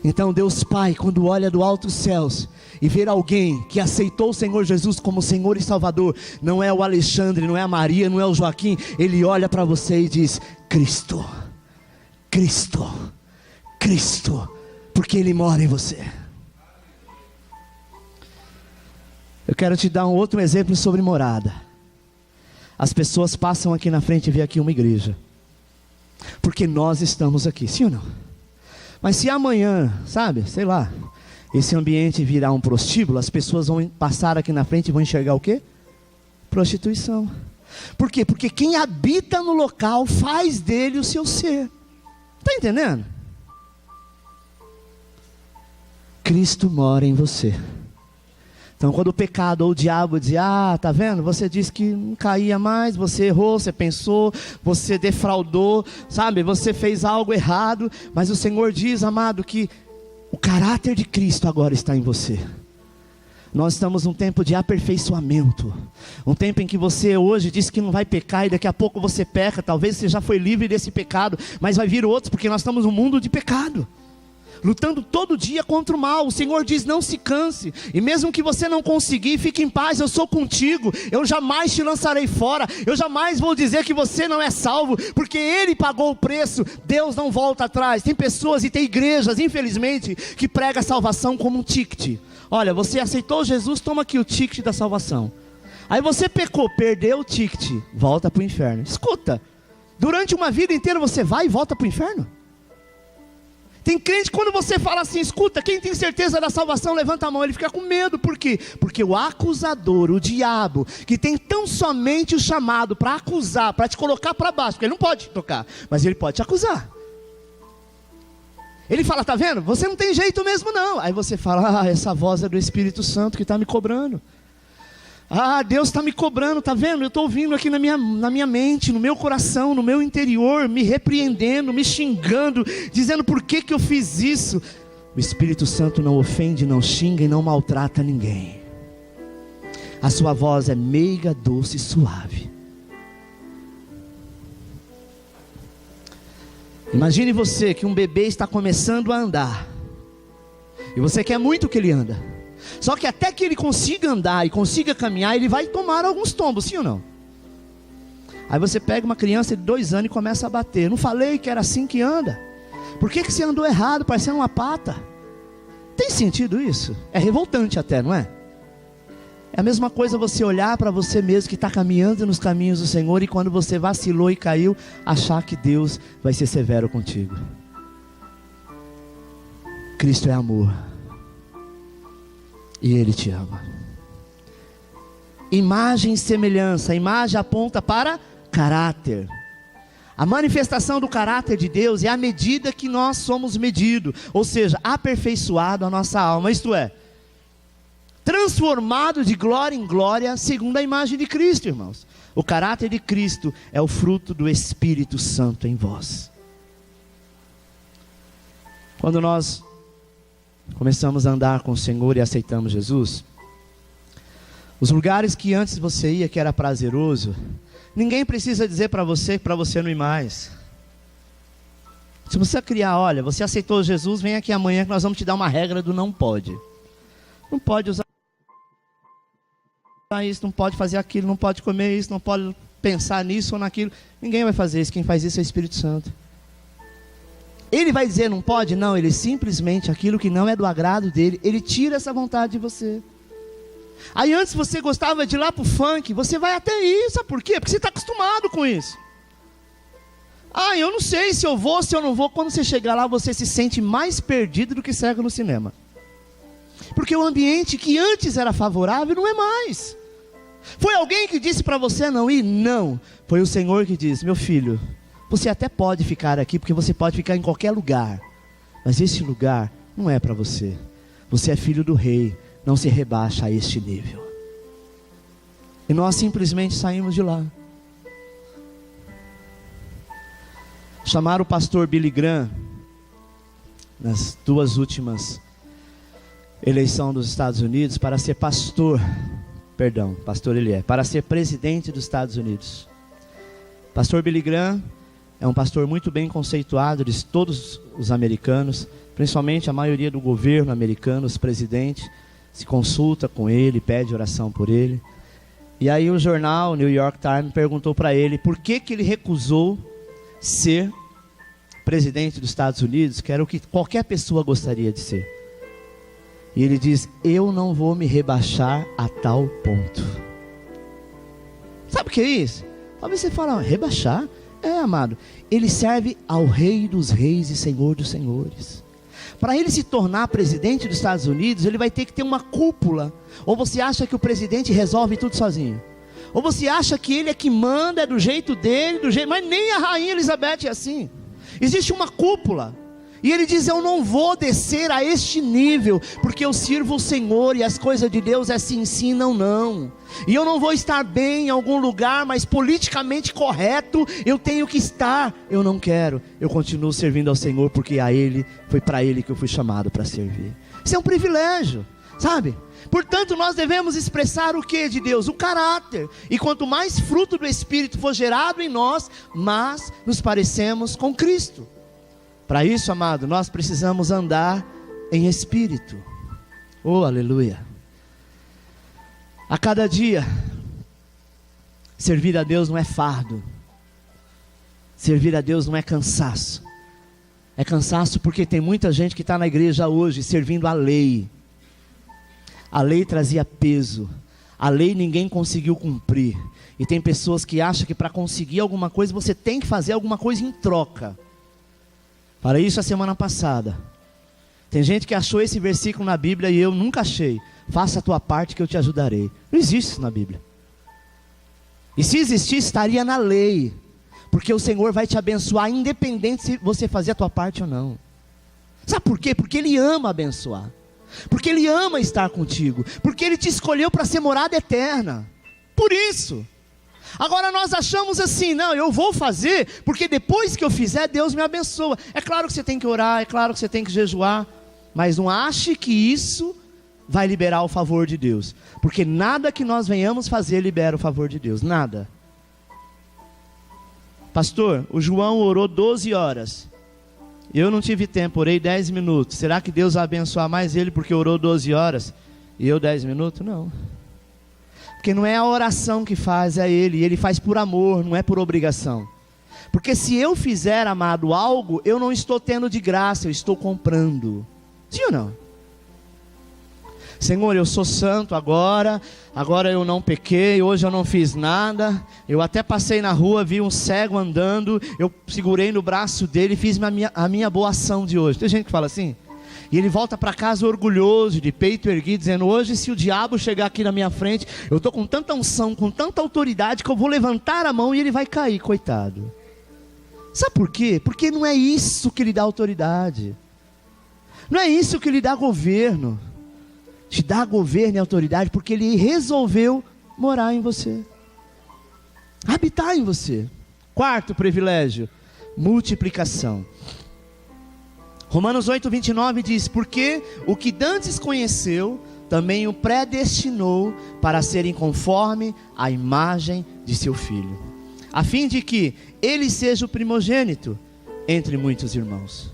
Então Deus Pai, quando olha do alto dos céus e vê alguém que aceitou o Senhor Jesus como Senhor e Salvador, não é o Alexandre, não é a Maria, não é o Joaquim, Ele olha para você e diz: Cristo, Cristo, Cristo, porque Ele mora em você. Eu quero te dar um outro exemplo sobre morada. As pessoas passam aqui na frente e vê aqui uma igreja, porque nós estamos aqui, sim ou não? Mas se amanhã, sabe, sei lá, esse ambiente virar um prostíbulo, as pessoas vão passar aqui na frente e vão enxergar o quê? Prostituição. Por quê? Porque quem habita no local faz dele o seu ser. Está entendendo? Cristo mora em você. Então quando o pecado ou o diabo diz: ah, tá vendo? Você disse que não caía mais, você errou, você pensou, você defraudou, sabe? Você fez algo errado. Mas o Senhor diz, amado, que o caráter de Cristo agora está em você. Nós estamos num tempo de aperfeiçoamento. Um tempo em que você hoje diz que não vai pecar e daqui a pouco você peca. Talvez você já foi livre desse pecado, mas vai vir outros, porque nós estamos num mundo de pecado, lutando todo dia contra o mal. O Senhor diz: não se canse, e mesmo que você não conseguir, fique em paz, eu sou contigo, eu jamais te lançarei fora, eu jamais vou dizer que você não é salvo, porque Ele pagou o preço. Deus não volta atrás. Tem pessoas e tem igrejas, infelizmente, que pregam a salvação como um ticket. Olha, você aceitou Jesus, toma aqui o ticket da salvação. Aí você pecou, perdeu o ticket, volta para o inferno. Escuta, durante uma vida inteira você vai e volta para o inferno? Tem crente, quando você fala assim: escuta, quem tem certeza da salvação, levanta a mão, ele fica com medo. Por quê? Porque o acusador, o diabo, que tem tão somente o chamado para acusar, para te colocar para baixo, porque ele não pode te tocar, mas ele pode te acusar. Ele fala: tá vendo? Você não tem jeito mesmo não. Aí você fala: ah, essa voz é do Espírito Santo que está me cobrando. Ah, Deus está me cobrando, tá vendo? Eu estou ouvindo aqui na minha mente, no meu coração, no meu interior, me repreendendo, me xingando, dizendo por que eu fiz isso. O Espírito Santo não ofende, não xinga e não maltrata ninguém. A sua voz é meiga, doce e suave. Imagine você que um bebê está começando a andar, e você quer muito que ele anda. Só que até que ele consiga andar e consiga caminhar, ele vai tomar alguns tombos, sim ou não? Aí você pega uma criança de 2 anos e começa a bater. Não falei que era assim que anda? Por que você andou errado, parecendo uma pata? Tem sentido isso? É revoltante até, não é? É a mesma coisa você olhar para você mesmo que está caminhando nos caminhos do Senhor, e quando você vacilou e caiu, achar que Deus vai ser severo contigo. Cristo é amor, e Ele te ama. Imagem e semelhança. A imagem aponta para caráter. A manifestação do caráter de Deus é a medida que nós somos medidos, ou seja, aperfeiçoado a nossa alma, isto é, transformado de glória em glória, segundo a imagem de Cristo, irmãos. O caráter de Cristo é o fruto do Espírito Santo em vós. Quando nós começamos a andar com o Senhor e aceitamos Jesus, os lugares que antes você ia, que era prazeroso, ninguém precisa dizer para você não ir mais. Se você criar: olha, você aceitou Jesus, vem aqui amanhã que nós vamos te dar uma regra do não pode. Não pode usar isso, não pode fazer aquilo, não pode comer isso, não pode pensar nisso ou naquilo. Ninguém vai fazer isso, quem faz isso é o Espírito Santo. Ele vai dizer não pode? Não, ele simplesmente, aquilo que não é do agrado dele, ele tira essa vontade de você. Aí antes você gostava de ir lá pro funk, você vai até ir, sabe por quê? Porque você está acostumado com isso. Ah, eu não sei se eu vou, se eu não vou. Quando você chegar lá, você se sente mais perdido do que cego no cinema. Porque o ambiente que antes era favorável não é mais. Foi alguém que disse para você não ir? Não. Foi o Senhor que disse: meu filho, você até pode ficar aqui, porque você pode ficar em qualquer lugar, Mas esse lugar não é para você. Você é filho do rei, não se rebaixa a este nível. E nós simplesmente saímos de lá. Chamaram o pastor Billy Graham, nas 2 últimas eleições dos Estados Unidos, para ser pastor para ser presidente dos Estados Unidos. Pastor Billy Graham é um pastor muito bem conceituado de todos os americanos, principalmente a maioria do governo americano, os presidentes, se consulta com ele, pede oração por ele. E aí o jornal, o New York Times, perguntou para ele por que ele recusou ser presidente dos Estados Unidos, que era o que qualquer pessoa gostaria de ser. E ele diz: eu não vou me rebaixar a tal ponto. Sabe o que é isso? Talvez você fale, rebaixar? Amado, ele serve ao Rei dos Reis e Senhor dos Senhores. Para ele se tornar presidente dos Estados Unidos, ele vai ter que ter uma cúpula. Ou você acha que o presidente resolve tudo sozinho? Ou você acha que ele é que manda, é do jeito dele, mas nem a rainha Elizabeth é assim. Existe uma cúpula. E ele diz: eu não vou descer a este nível, porque eu sirvo o Senhor e as coisas de Deus se ensinam não. E eu não vou estar bem em algum lugar, mas politicamente correto eu tenho que estar. Eu não quero, eu continuo servindo ao Senhor, porque foi para Ele que eu fui chamado para servir. Isso é um privilégio, sabe? Portanto, nós devemos expressar o que de Deus? O caráter. E quanto mais fruto do Espírito for gerado em nós, mais nos parecemos com Cristo. Para isso, amado, nós precisamos andar em espírito. Oh, aleluia. A cada dia, servir a Deus não é fardo. Servir a Deus não é cansaço. É cansaço porque tem muita gente que está na igreja hoje servindo a lei. A lei trazia peso. A lei ninguém conseguiu cumprir. E tem pessoas que acham que para conseguir alguma coisa, você tem que fazer alguma coisa em troca. Para isso, a semana passada, tem gente que achou esse versículo na Bíblia e eu nunca achei. Faça a tua parte que eu te ajudarei. Não existe isso na Bíblia. E se existisse, estaria na lei. Porque o Senhor vai te abençoar, independente se você fazer a tua parte ou não. Sabe por quê? Porque Ele ama abençoar. Porque Ele ama estar contigo. Porque Ele te escolheu para ser morada eterna. Por isso. Agora nós achamos assim: não, eu vou fazer, porque depois que eu fizer, Deus me abençoa. É claro que você tem que orar, é claro que você tem que jejuar, mas não ache que isso vai liberar o favor de Deus, porque nada que nós venhamos fazer libera o favor de Deus, nada. Pastor, o João orou 12 horas, eu não tive tempo, orei 10 minutos, será que Deus vai abençoar mais ele porque orou 12 horas e eu 10 minutos? Não. Porque não é a oração que faz, é Ele. E Ele faz por amor, não é por obrigação. Porque se eu fizer, amado, algo, eu não estou tendo de graça, eu estou comprando. Sim ou não? Senhor, eu sou santo agora eu não pequei, hoje eu não fiz nada. Eu até passei na rua, vi um cego andando, eu segurei no braço dele e fiz a minha boa ação de hoje. Tem gente que fala assim? E ele volta para casa orgulhoso, de peito erguido, dizendo: hoje se o diabo chegar aqui na minha frente, eu estou com tanta unção, com tanta autoridade, que eu vou levantar a mão e ele vai cair, coitado. Sabe por quê? Porque não é isso que lhe dá autoridade. Não é isso que lhe dá governo. Te dá governo e autoridade porque Ele resolveu morar em você, habitar em você. Quarto privilégio, multiplicação. Romanos 8:29 diz: porque o que dantes conheceu, também o predestinou para serem conforme a imagem de seu Filho, a fim de que ele seja o primogênito entre muitos irmãos.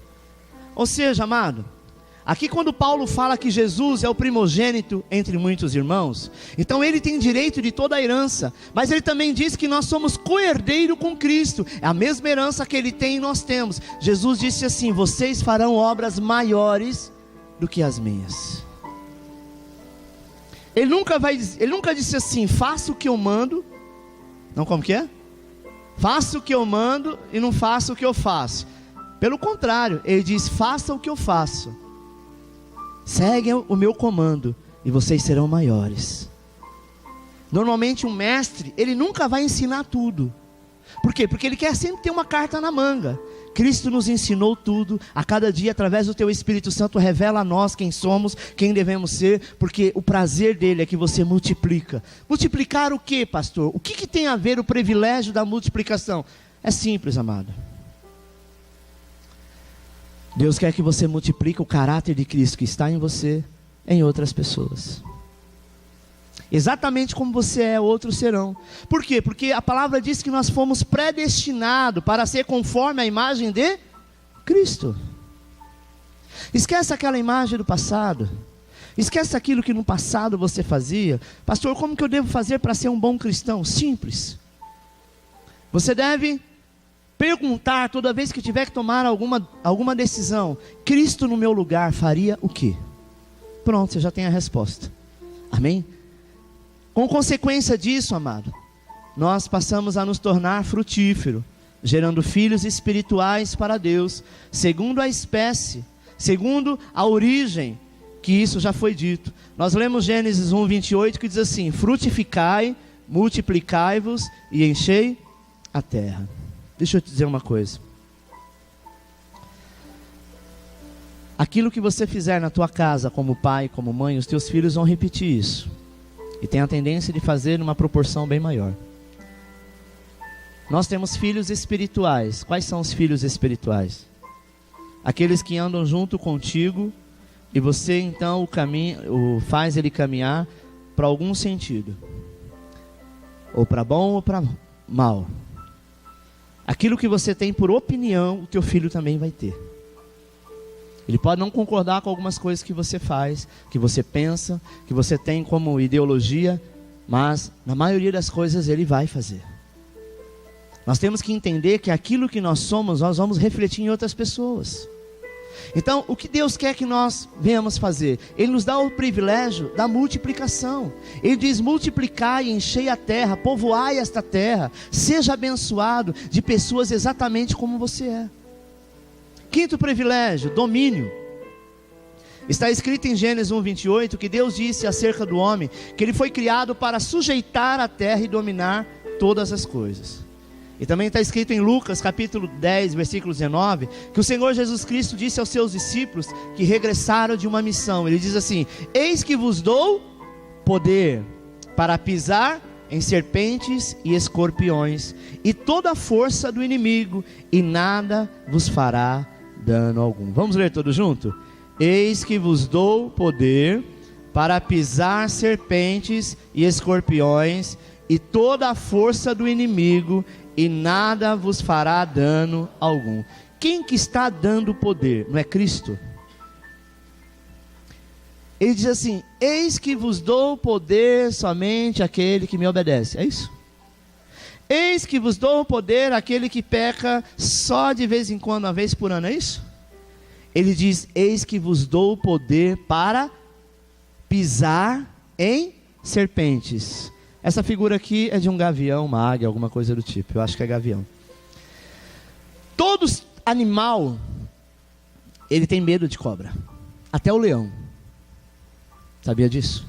Ou seja, amado, aqui quando Paulo fala que Jesus é o primogênito entre muitos irmãos, então ele tem direito de toda a herança, mas ele também diz que nós somos co-herdeiro com Cristo, é a mesma herança que ele tem e nós temos. Jesus disse assim: vocês farão obras maiores do que as minhas. Ele nunca disse assim: faça o que eu mando. Não, como que é? Faça o que eu mando e não faça o que eu faço. Pelo contrário, ele diz: faça o que eu faço. Seguem o meu comando e vocês serão maiores. Normalmente um mestre, ele nunca vai ensinar tudo. Por quê? Porque Ele quer sempre ter uma carta na manga. Cristo nos ensinou tudo, a cada dia, através do Teu Espírito Santo, revela a nós quem somos, quem devemos ser, porque o prazer dele é que você multiplica. Multiplicar o quê, pastor? O que tem a ver o privilégio da multiplicação? É simples, amado. Deus quer que você multiplique o caráter de Cristo que está em você, em outras pessoas. Exatamente como você é, outros serão. Por quê? Porque a palavra diz que nós fomos predestinados para ser conforme a imagem de Cristo. Esquece aquela imagem do passado. Esquece aquilo que no passado você fazia. Pastor, como que eu devo fazer para ser um bom cristão? Simples. Você deve perguntar toda vez que tiver que tomar alguma decisão: Cristo no meu lugar faria o quê? Pronto, você já tem a resposta. Amém? Com consequência disso, amado, nós passamos a nos tornar frutíferos, gerando filhos espirituais para Deus, segundo a espécie, segundo a origem, que isso já foi dito. Nós lemos Gênesis 1:28, que diz assim: frutificai, multiplicai-vos e enchei a terra. Deixa eu te dizer uma coisa. Aquilo que você fizer na tua casa, como pai, como mãe, os teus filhos vão repetir isso. E tem a tendência de fazer numa proporção bem maior. Nós temos filhos espirituais. Quais são os filhos espirituais? Aqueles que andam junto contigo e você então faz ele caminhar para algum sentido. Ou para bom ou para mal. Aquilo que você tem por opinião, o teu filho também vai ter. Ele pode não concordar com algumas coisas que você faz, que você pensa, que você tem como ideologia, mas na maioria das coisas ele vai fazer. Nós temos que entender que aquilo que nós somos, nós vamos refletir em outras pessoas. Então, o que Deus quer que nós venhamos fazer? Ele nos dá o privilégio da multiplicação. Ele diz: multiplicai, enchei a terra, povoai esta terra, seja abençoado de pessoas exatamente como você é. Quinto privilégio, domínio. Está escrito em Gênesis 1:28 que Deus disse acerca do homem que ele foi criado para sujeitar a terra e dominar todas as coisas. E também está escrito em Lucas capítulo 10, versículo 19, que o Senhor Jesus Cristo disse aos seus discípulos que regressaram de uma missão. Ele diz assim: eis que vos dou poder para pisar em serpentes e escorpiões e toda a força do inimigo, e nada vos fará dano algum. Vamos ler todos juntos? Eis que vos dou poder para pisar serpentes e escorpiões e toda a força do inimigo, e nada vos fará dano algum. Quem que está dando poder? Não é Cristo? Ele diz assim: eis que vos dou poder somente àquele que me obedece. É isso? Eis que vos dou poder àquele que peca só de vez em quando, uma vez por ano. É isso? Ele diz: eis que vos dou poder para pisar em serpentes. Essa figura aqui é de um gavião, uma águia, alguma coisa do tipo. Eu acho que é gavião. Todo animal, ele tem medo de cobra. Até o leão. Sabia disso?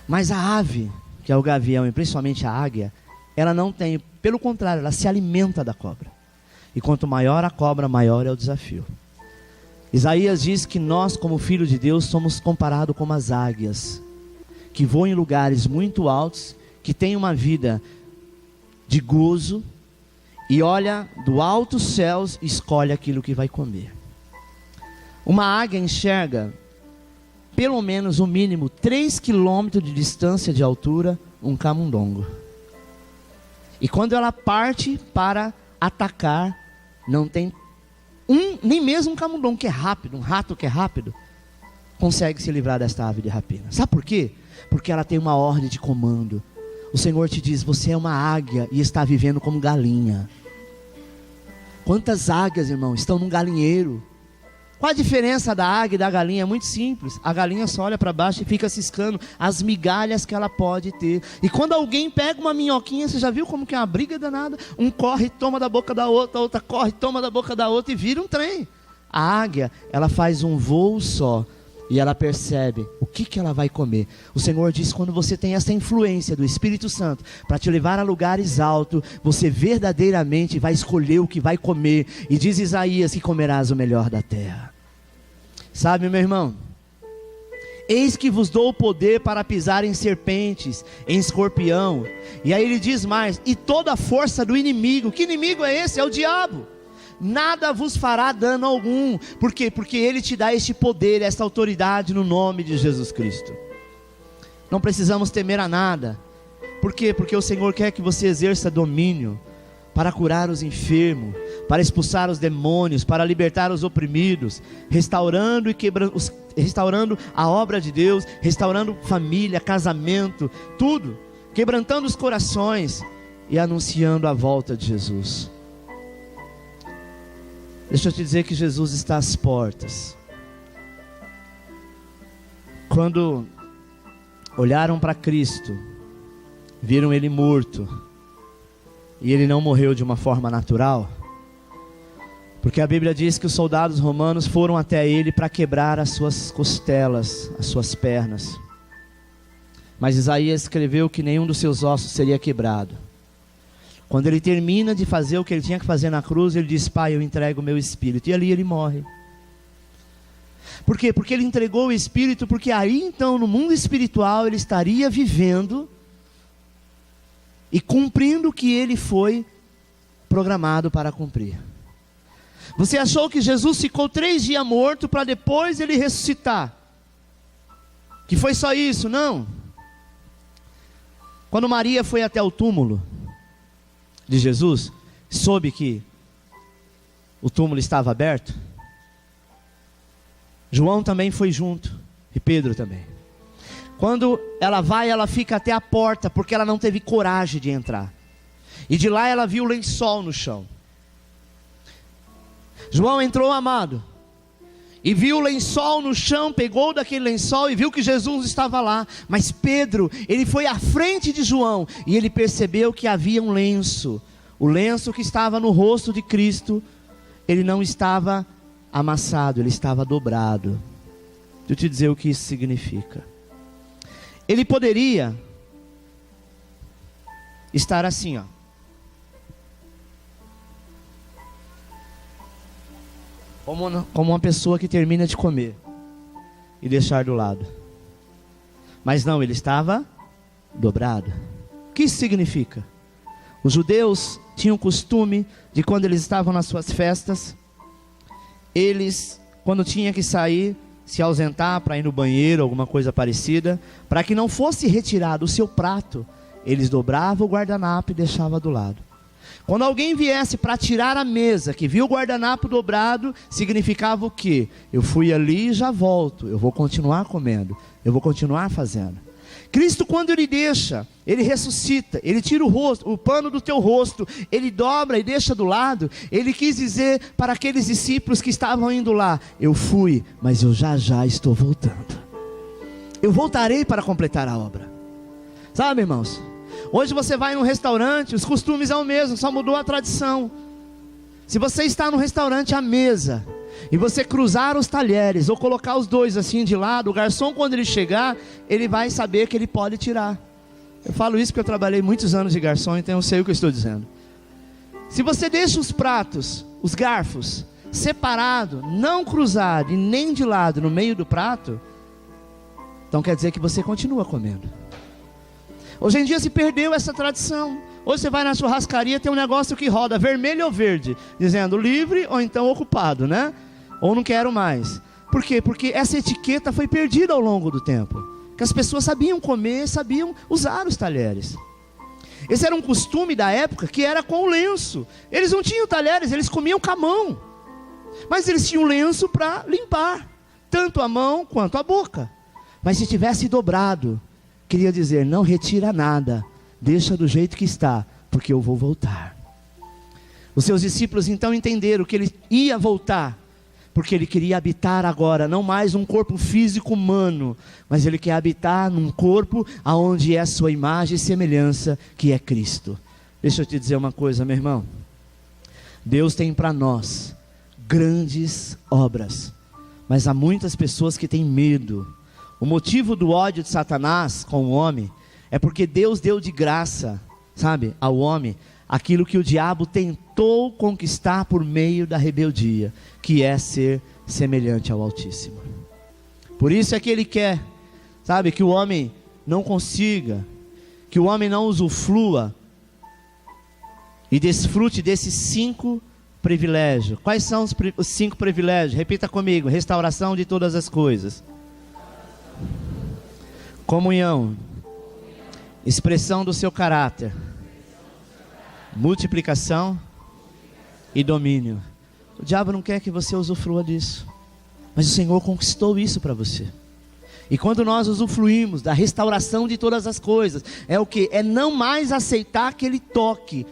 Mas a ave, que é o gavião, e principalmente a águia, ela não tem. Pelo contrário, ela se alimenta da cobra. E quanto maior a cobra, maior é o desafio. Isaías diz que nós, como filhos de Deus, somos comparados com as águias, que voam em lugares muito altos, que têm uma vida de gozo, e olha do alto céus e escolhe aquilo que vai comer. Uma águia enxerga, pelo menos o mínimo, 3 quilômetros de distância de altura, um camundongo. E quando ela parte para atacar, não tem nem mesmo um camundongo que é rápido, um rato que é rápido, consegue se livrar desta ave de rapina. Sabe por quê? Porque ela tem uma ordem de comando. O Senhor te diz: você é uma águia e está vivendo como galinha. Quantas águias, irmão, estão num galinheiro? Qual a diferença da águia e da galinha? É muito simples. A galinha só olha para baixo e fica ciscando as migalhas que ela pode ter. E quando alguém pega uma minhoquinha, você já viu como que é uma briga danada? Um corre e toma da boca da outra, a outra corre e toma da boca da outra, e vira um trem. A águia, ela faz um voo só. e ela percebe o que ela vai comer. O Senhor diz: quando você tem essa influência do Espírito Santo para te levar a lugares altos, você verdadeiramente vai escolher o que vai comer. E diz Isaías que comerás o melhor da terra. Sabe, meu irmão, eis que vos dou o poder para pisar em serpentes, em escorpião. E aí ele diz mais: e toda a força do inimigo. Que inimigo é esse? É o diabo. Nada vos fará dano algum. Por quê? Porque ele te dá este poder, esta autoridade no nome de Jesus Cristo. Não precisamos temer a nada. Por quê? Porque o Senhor quer que você exerça domínio para curar os enfermos, para expulsar os demônios, para libertar os oprimidos, restaurando restaurando a obra de Deus, restaurando família, casamento, tudo, quebrantando os corações e anunciando a volta de Jesus. Deixa eu te dizer que Jesus está às portas. Quando olharam para Cristo, viram Ele morto, e Ele não morreu de uma forma natural, porque a Bíblia diz que os soldados romanos foram até Ele para quebrar as suas costelas, as suas pernas. Mas Isaías escreveu que nenhum dos seus ossos seria quebrado. Quando ele termina de fazer o que ele tinha que fazer na cruz, ele diz: Pai, eu entrego o meu espírito. E ali ele morre. Por quê? Porque ele entregou o espírito, porque aí então no mundo espiritual ele estaria vivendo e cumprindo o que ele foi programado para cumprir. Você achou que Jesus ficou 3 dias morto para depois ele ressuscitar? Que foi só isso? Não. Quando Maria foi até o túmulo de Jesus, soube que o túmulo estava aberto. João também foi junto, e Pedro também. Quando ela vai, ela fica até a porta, porque ela não teve coragem de entrar. E de lá ela viu o lençol no chão. João entrou, amado, e viu o lençol no chão, pegou daquele lençol e viu que Jesus estava lá. Mas Pedro, ele foi à frente de João, e ele percebeu que havia um lenço. O lenço que estava no rosto de Cristo, ele não estava amassado, ele estava dobrado. Deixa eu te dizer o que isso significa. Ele poderia estar assim, ó. Como uma pessoa que termina de comer e deixar do lado. Mas não, ele estava dobrado. O que isso significa? Os judeus tinham o costume de, quando eles estavam nas suas festas, eles, quando tinham que sair, se ausentar para ir no banheiro, alguma coisa parecida, para que não fosse retirado o seu prato, eles dobravam o guardanapo e deixavam do lado. Quando alguém viesse para tirar a mesa, que viu o guardanapo dobrado, significava o quê? Eu fui ali e já volto, eu vou continuar comendo, eu vou continuar fazendo. Cristo, quando ele deixa, ele ressuscita, ele tira o pano do teu rosto, ele dobra e deixa do lado. Ele quis dizer para aqueles discípulos que estavam indo lá: eu fui, mas eu já estou voltando. Eu voltarei para completar a obra. Sabe, irmãos? Hoje você vai num restaurante, os costumes são o mesmo, só mudou a tradição. Se você está no restaurante à mesa e você cruzar os talheres, ou colocar os dois assim de lado, o garçom, quando ele chegar, ele vai saber que ele pode tirar. Eu falo isso porque eu trabalhei muitos anos de garçom, então eu sei o que eu estou dizendo. Se você deixa os pratos, os garfos, separado, não cruzado e nem de lado no meio do prato, então quer dizer que você continua comendo. Hoje em dia se perdeu essa tradição. Hoje você vai na churrascaria, tem um negócio que roda vermelho ou verde, dizendo livre ou então ocupado, né? Ou não quero mais. Por quê? Porque essa etiqueta foi perdida ao longo do tempo. Que as pessoas sabiam comer, sabiam usar os talheres. Esse era um costume da época, que era com o lenço. Eles não tinham talheres, eles comiam com a mão. Mas eles tinham lenço para limpar, tanto a mão quanto a boca. Mas se tivesse dobrado, queria dizer: não retira nada, deixa do jeito que está, porque eu vou voltar. Os seus discípulos então entenderam que ele ia voltar, porque ele queria habitar agora, não mais um corpo físico humano, mas ele quer habitar num corpo aonde é a sua imagem e semelhança, que é Cristo. Deixa eu te dizer uma coisa, meu irmão. Deus tem para nós grandes obras, Mas há muitas pessoas que têm medo. O motivo do ódio de Satanás com o homem é porque Deus deu de graça, sabe, ao homem, aquilo que o diabo tentou conquistar por meio da rebeldia, que é ser semelhante ao Altíssimo. Por isso é que ele quer, sabe, que o homem não consiga, que o homem não usufrua e desfrute desses 5 privilégios. Quais são os 5 privilégios? Repita comigo: restauração de todas as coisas, comunhão, expressão do seu caráter, multiplicação e domínio. O diabo não quer que você usufrua disso, mas o Senhor conquistou isso para você. E quando nós usufruímos da restauração de todas as coisas, é o que? É não mais aceitar aquele toque.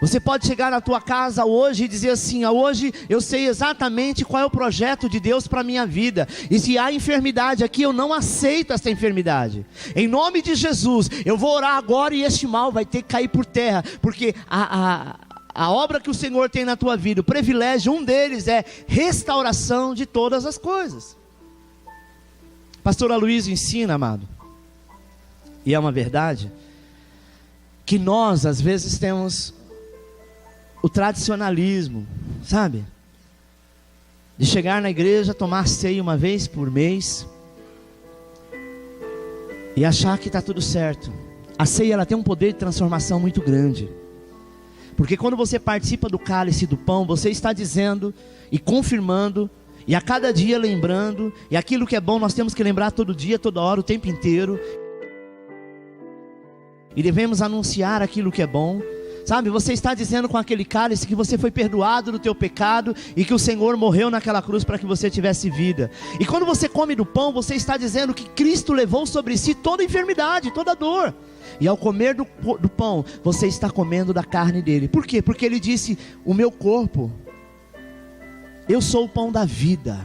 Você pode chegar na tua casa hoje e dizer assim: hoje eu sei exatamente qual é o projeto de Deus para a minha vida. E se há enfermidade aqui, eu não aceito essa enfermidade. Em nome de Jesus, eu vou orar agora e este mal vai ter que cair por terra. Porque a obra que o Senhor tem na tua vida, o privilégio, um deles é restauração de todas as coisas. Pastor Aloysio ensina, amado, e é uma verdade, que nós às vezes temos o tradicionalismo, sabe? De chegar na igreja, tomar ceia uma vez por mês e achar que está tudo certo. A ceia, ela tem um poder de transformação muito grande. Porque quando você participa do cálice e do pão, você está dizendo e confirmando, e a cada dia lembrando, e aquilo que é bom nós temos que lembrar todo dia, toda hora, o tempo inteiro. E devemos anunciar aquilo que é bom. Sabe, você está dizendo com aquele cálice que você foi perdoado do teu pecado e que o Senhor morreu naquela cruz para que você tivesse vida. E quando você come do pão, você está dizendo que Cristo levou sobre si toda enfermidade, toda dor. E ao comer do pão, você está comendo da carne dele. Por quê? Porque ele disse: o meu corpo, eu sou o pão da vida,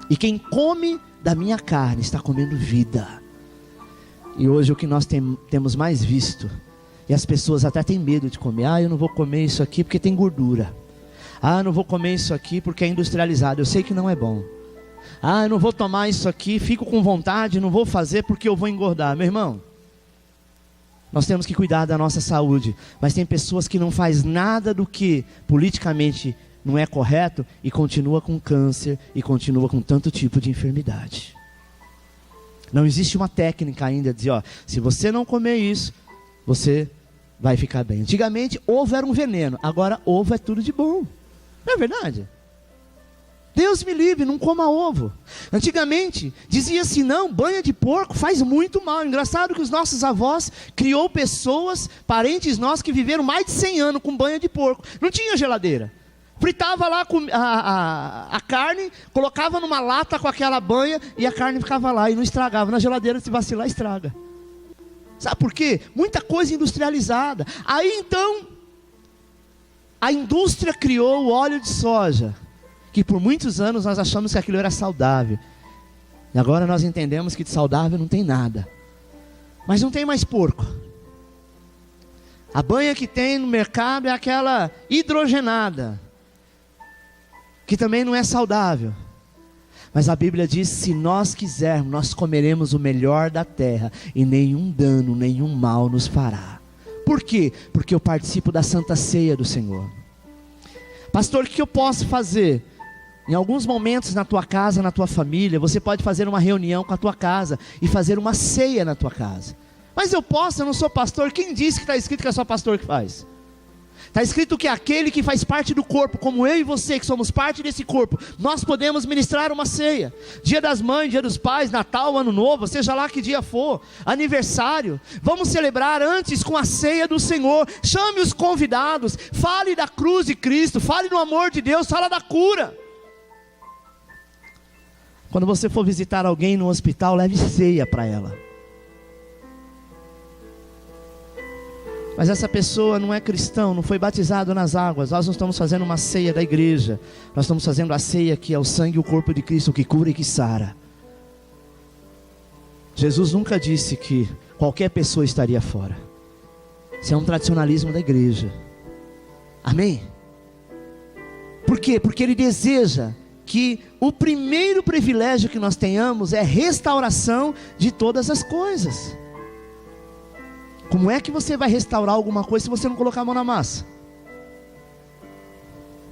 e quem come da minha carne está comendo vida. E hoje o que nós temos mais visto, e as pessoas até têm medo de comer: eu não vou comer isso aqui porque tem gordura. Eu não vou comer isso aqui porque é industrializado, eu sei que não é bom. Eu não vou tomar isso aqui, fico com vontade, não vou fazer porque eu vou engordar. Meu irmão, nós temos que cuidar da nossa saúde, mas tem pessoas que não fazem nada do que politicamente não é correto e continua com câncer e continua com tanto tipo de enfermidade. Não existe uma técnica ainda de dizer: se você não comer isso, você vai ficar bem. Antigamente ovo era um veneno, agora ovo é tudo de bom. Não é verdade? Deus me livre, não coma ovo. Antigamente dizia assim: não, banha de porco faz muito mal. Engraçado que os nossos avós criou pessoas, parentes nossos, que viveram mais de 100 anos com banha de porco. Não tinha geladeira. Fritava lá a carne, colocava numa lata com aquela banha e a carne ficava lá e não estragava. Na geladeira, se vacilar, estraga. Sabe por quê? Muita coisa industrializada. Aí então, a indústria criou o óleo de soja, que por muitos anos nós achamos que aquilo era saudável. E agora nós entendemos que de saudável não tem nada. Mas não tem mais porco. A banha que tem no mercado é aquela hidrogenada, que também não é saudável. Mas a Bíblia diz: se nós quisermos, nós comeremos o melhor da terra, e nenhum dano, nenhum mal nos fará. Por quê? Porque eu participo da Santa Ceia do Senhor. Pastor, o que eu posso fazer? Em alguns momentos na tua casa, na tua família, você pode fazer uma reunião com a tua casa e fazer uma ceia na tua casa. Mas eu não sou pastor. Quem disse que está escrito que é só pastor que faz? Está escrito que aquele que faz parte do corpo, como eu e você, que somos parte desse corpo, nós podemos ministrar uma ceia. Dia das Mães, Dia dos Pais, Natal, Ano Novo, seja lá que dia for, aniversário, vamos celebrar antes com a ceia do Senhor. Chame os convidados, fale da cruz de Cristo, fale do amor de Deus, fala da cura. Quando você for visitar alguém no hospital, leve ceia para ela. Mas essa pessoa não é cristão, não foi batizado nas águas. Nós não estamos fazendo uma ceia da igreja. Nós estamos fazendo a ceia que é o sangue e o corpo de Cristo, que cura e que sara. Jesus nunca disse que qualquer pessoa estaria fora. Isso é um tradicionalismo da igreja. Amém? Por quê? Porque Ele deseja que o primeiro privilégio que nós tenhamos é restauração de todas as coisas. Como é que você vai restaurar alguma coisa se você não colocar a mão na massa?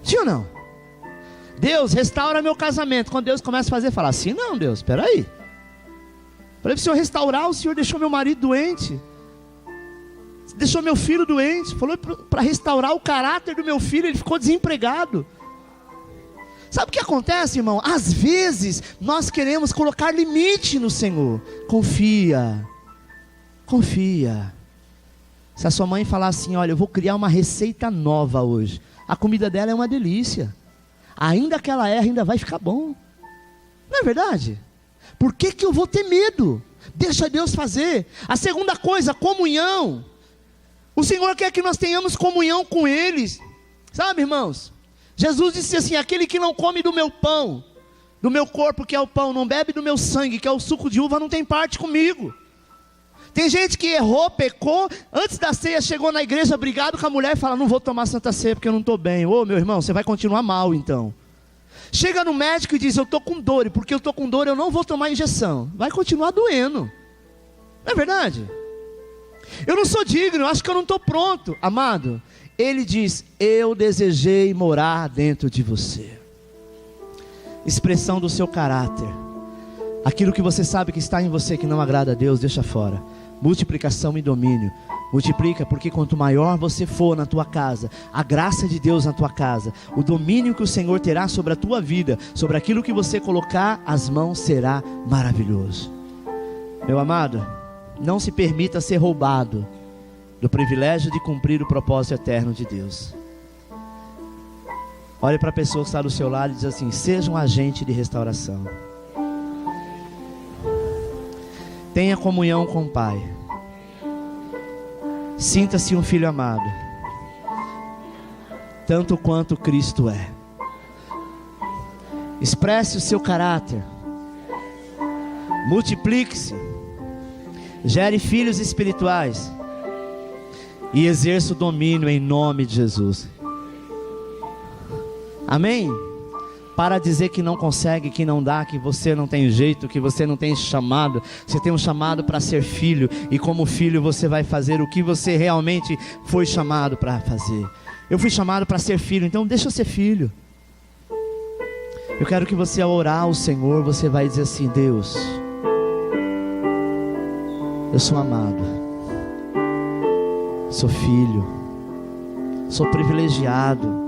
Sim ou não? Deus, restaura meu casamento. Quando Deus começa a fazer, fala assim: não, Deus, espera aí. Falei para o Senhor restaurar, o Senhor deixou meu marido doente, deixou meu filho doente. Falou para restaurar o caráter do meu filho, ele ficou desempregado. Sabe o que acontece, irmão? Às vezes nós queremos colocar limite no Senhor. Confia. Se a sua mãe falar assim: olha, eu vou criar uma receita nova hoje, a comida dela é uma delícia, ainda que ela erre, ainda vai ficar bom. Não é verdade? Por que eu vou ter medo? Deixa Deus fazer. A segunda coisa, comunhão. O Senhor quer que nós tenhamos comunhão com eles. Sabe, irmãos? Jesus disse assim: aquele que não come do meu pão, do meu corpo que é o pão, não bebe do meu sangue que é o suco de uva, não tem parte comigo. Tem gente que errou, pecou, antes da ceia chegou na igreja brigado com a mulher e fala: não vou tomar Santa Ceia porque eu não estou bem. Ô meu irmão, você vai continuar mal então. Chega no médico e diz: eu estou com dor, e porque eu estou com dor eu não vou tomar injeção. Vai continuar doendo. Não é verdade? Eu não sou digno, eu acho que eu não estou pronto. Amado, Ele diz: eu desejei morar dentro de você. Expressão do seu caráter. Aquilo que você sabe que está em você que não agrada a Deus, deixa fora. Multiplicação e domínio. Multiplica, porque quanto maior você for na tua casa, a graça de Deus na tua casa, o domínio que o Senhor terá sobre a tua vida, sobre aquilo que você colocar as mãos, será maravilhoso. Meu amado, não se permita ser roubado do privilégio de cumprir o propósito eterno de Deus. Olhe para a pessoa que está do seu lado e diz assim: seja um agente de restauração. Tenha comunhão com o Pai. Sinta-se um filho amado, tanto quanto Cristo é. Expresse o seu caráter. Multiplique-se. Gere filhos espirituais. E exerça o domínio em nome de Jesus. Amém? Para dizer que não consegue, que não dá, que você não tem jeito, que você não tem chamado. Você tem um chamado para ser filho, e como filho você vai fazer o que você realmente foi chamado para fazer. Eu fui chamado para ser filho, então deixa eu ser filho. Eu quero que você, ao orar ao Senhor, você vai dizer assim: Deus, eu sou amado, sou filho, sou privilegiado.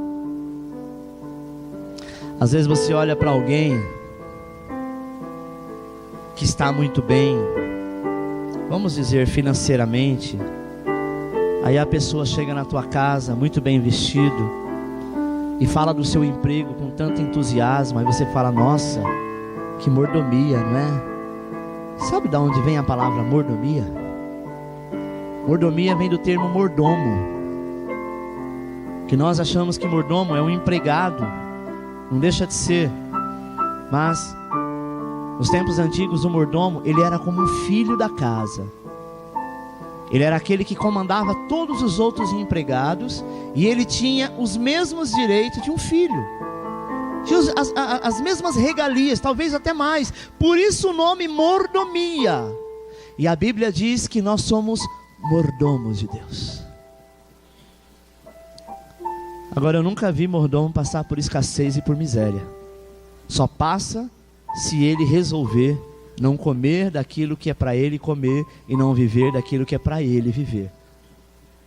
Às vezes você olha para alguém que está muito bem, vamos dizer financeiramente, aí a pessoa chega na tua casa muito bem vestido e fala do seu emprego com tanto entusiasmo, aí você fala: nossa, que mordomia, não é? Sabe de onde vem a palavra mordomia? Mordomia vem do termo mordomo, que nós achamos que mordomo é um empregado. Não deixa de ser. Mas nos tempos antigos o mordomo, ele era como um filho da casa. Ele era aquele que comandava todos os outros empregados, e ele tinha os mesmos direitos de um filho. Tinha as mesmas regalias, talvez até mais. Por isso o nome mordomia. E a Bíblia diz que nós somos mordomos de Deus. Agora, eu nunca vi mordomo passar por escassez e por miséria. Só passa se ele resolver não comer daquilo que é para ele comer, e não viver daquilo que é para ele viver.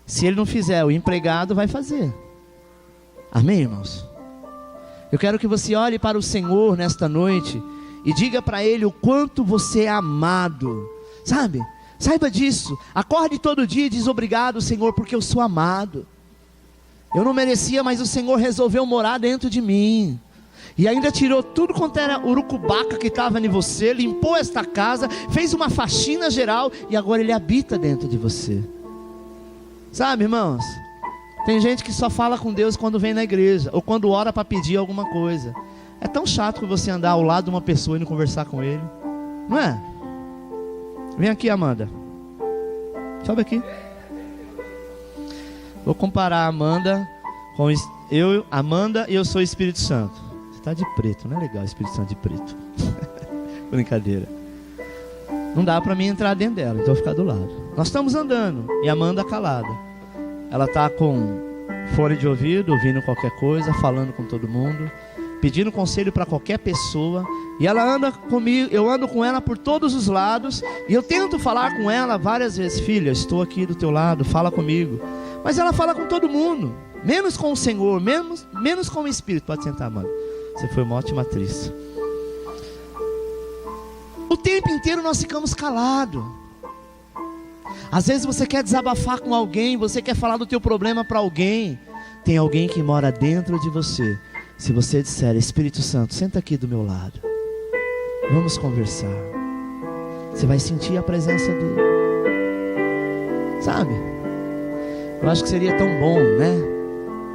Se ele não fizer, o empregado vai fazer. Amém, irmãos? Eu quero que você olhe para o Senhor nesta noite e diga para Ele o quanto você é amado. Sabe? Saiba disso. Acorde todo dia e diz: obrigado, Senhor, porque eu sou amado. Eu não merecia, mas o Senhor resolveu morar dentro de mim. E ainda tirou tudo quanto era urucubaca que estava em você, limpou esta casa, fez uma faxina geral, e agora Ele habita dentro de você. Sabe, irmãos? Tem gente que só fala com Deus quando vem na igreja, ou quando ora para pedir alguma coisa. É tão chato que você andar ao lado de uma pessoa e não conversar com ele, não é? Vem aqui, Amanda. Sobe aqui. Vou comparar a Amanda com Amanda, e eu sou o Espírito Santo. Você tá de preto, não é legal Espírito Santo de preto. Brincadeira. Não dá para mim entrar dentro dela, então eu vou ficar do lado. Nós estamos andando e a Amanda calada. Ela tá com fone de ouvido, ouvindo qualquer coisa, falando com todo mundo, pedindo conselho para qualquer pessoa. E ela anda comigo, eu ando com ela por todos os lados. E eu tento falar com ela várias vezes: filha, estou aqui do teu lado, fala comigo. Mas ela fala com todo mundo, menos com o Senhor, menos com o Espírito. Pode sentar, mano. Você foi uma ótima atriz. O tempo inteiro nós ficamos calados. Às vezes você quer desabafar com alguém, você quer falar do teu problema para alguém. Tem alguém que mora dentro de você. Se você disser: Espírito Santo, senta aqui do meu lado, vamos conversar, você vai sentir a presença dele. Sabe? Eu acho que seria tão bom, né?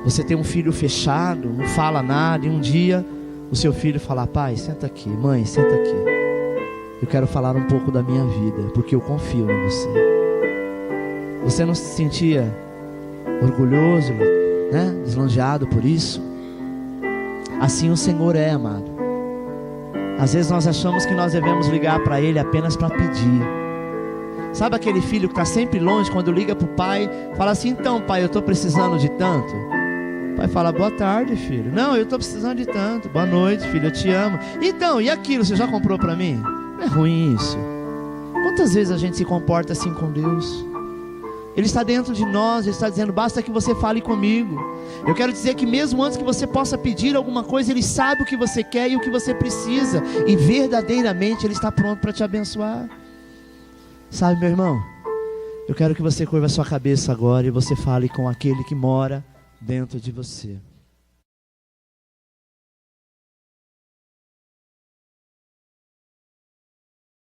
Você ter um filho fechado, não fala nada, e um dia o seu filho falar: pai, senta aqui, mãe, senta aqui, eu quero falar um pouco da minha vida, porque eu confio em você. Você não se sentia orgulhoso, né? Lisonjeado por isso? Assim o Senhor é, amado. Às vezes nós achamos que nós devemos ligar para Ele apenas para pedir. Sabe aquele filho que está sempre longe, quando liga para o pai, fala assim: então pai, eu estou precisando de tanto. O pai fala: boa tarde, filho. Não, eu estou precisando de tanto. Boa noite, filho, eu te amo. Então, e aquilo, você já comprou para mim? Não é ruim isso? Quantas vezes a gente se comporta assim com Deus? Ele está dentro de nós, Ele está dizendo: basta que você fale comigo. Eu quero dizer que mesmo antes que você possa pedir alguma coisa, Ele sabe o que você quer e o que você precisa, e verdadeiramente Ele está pronto para te abençoar. Sabe, meu irmão, eu quero que você curva a sua cabeça agora e você fale com aquele que mora dentro de você.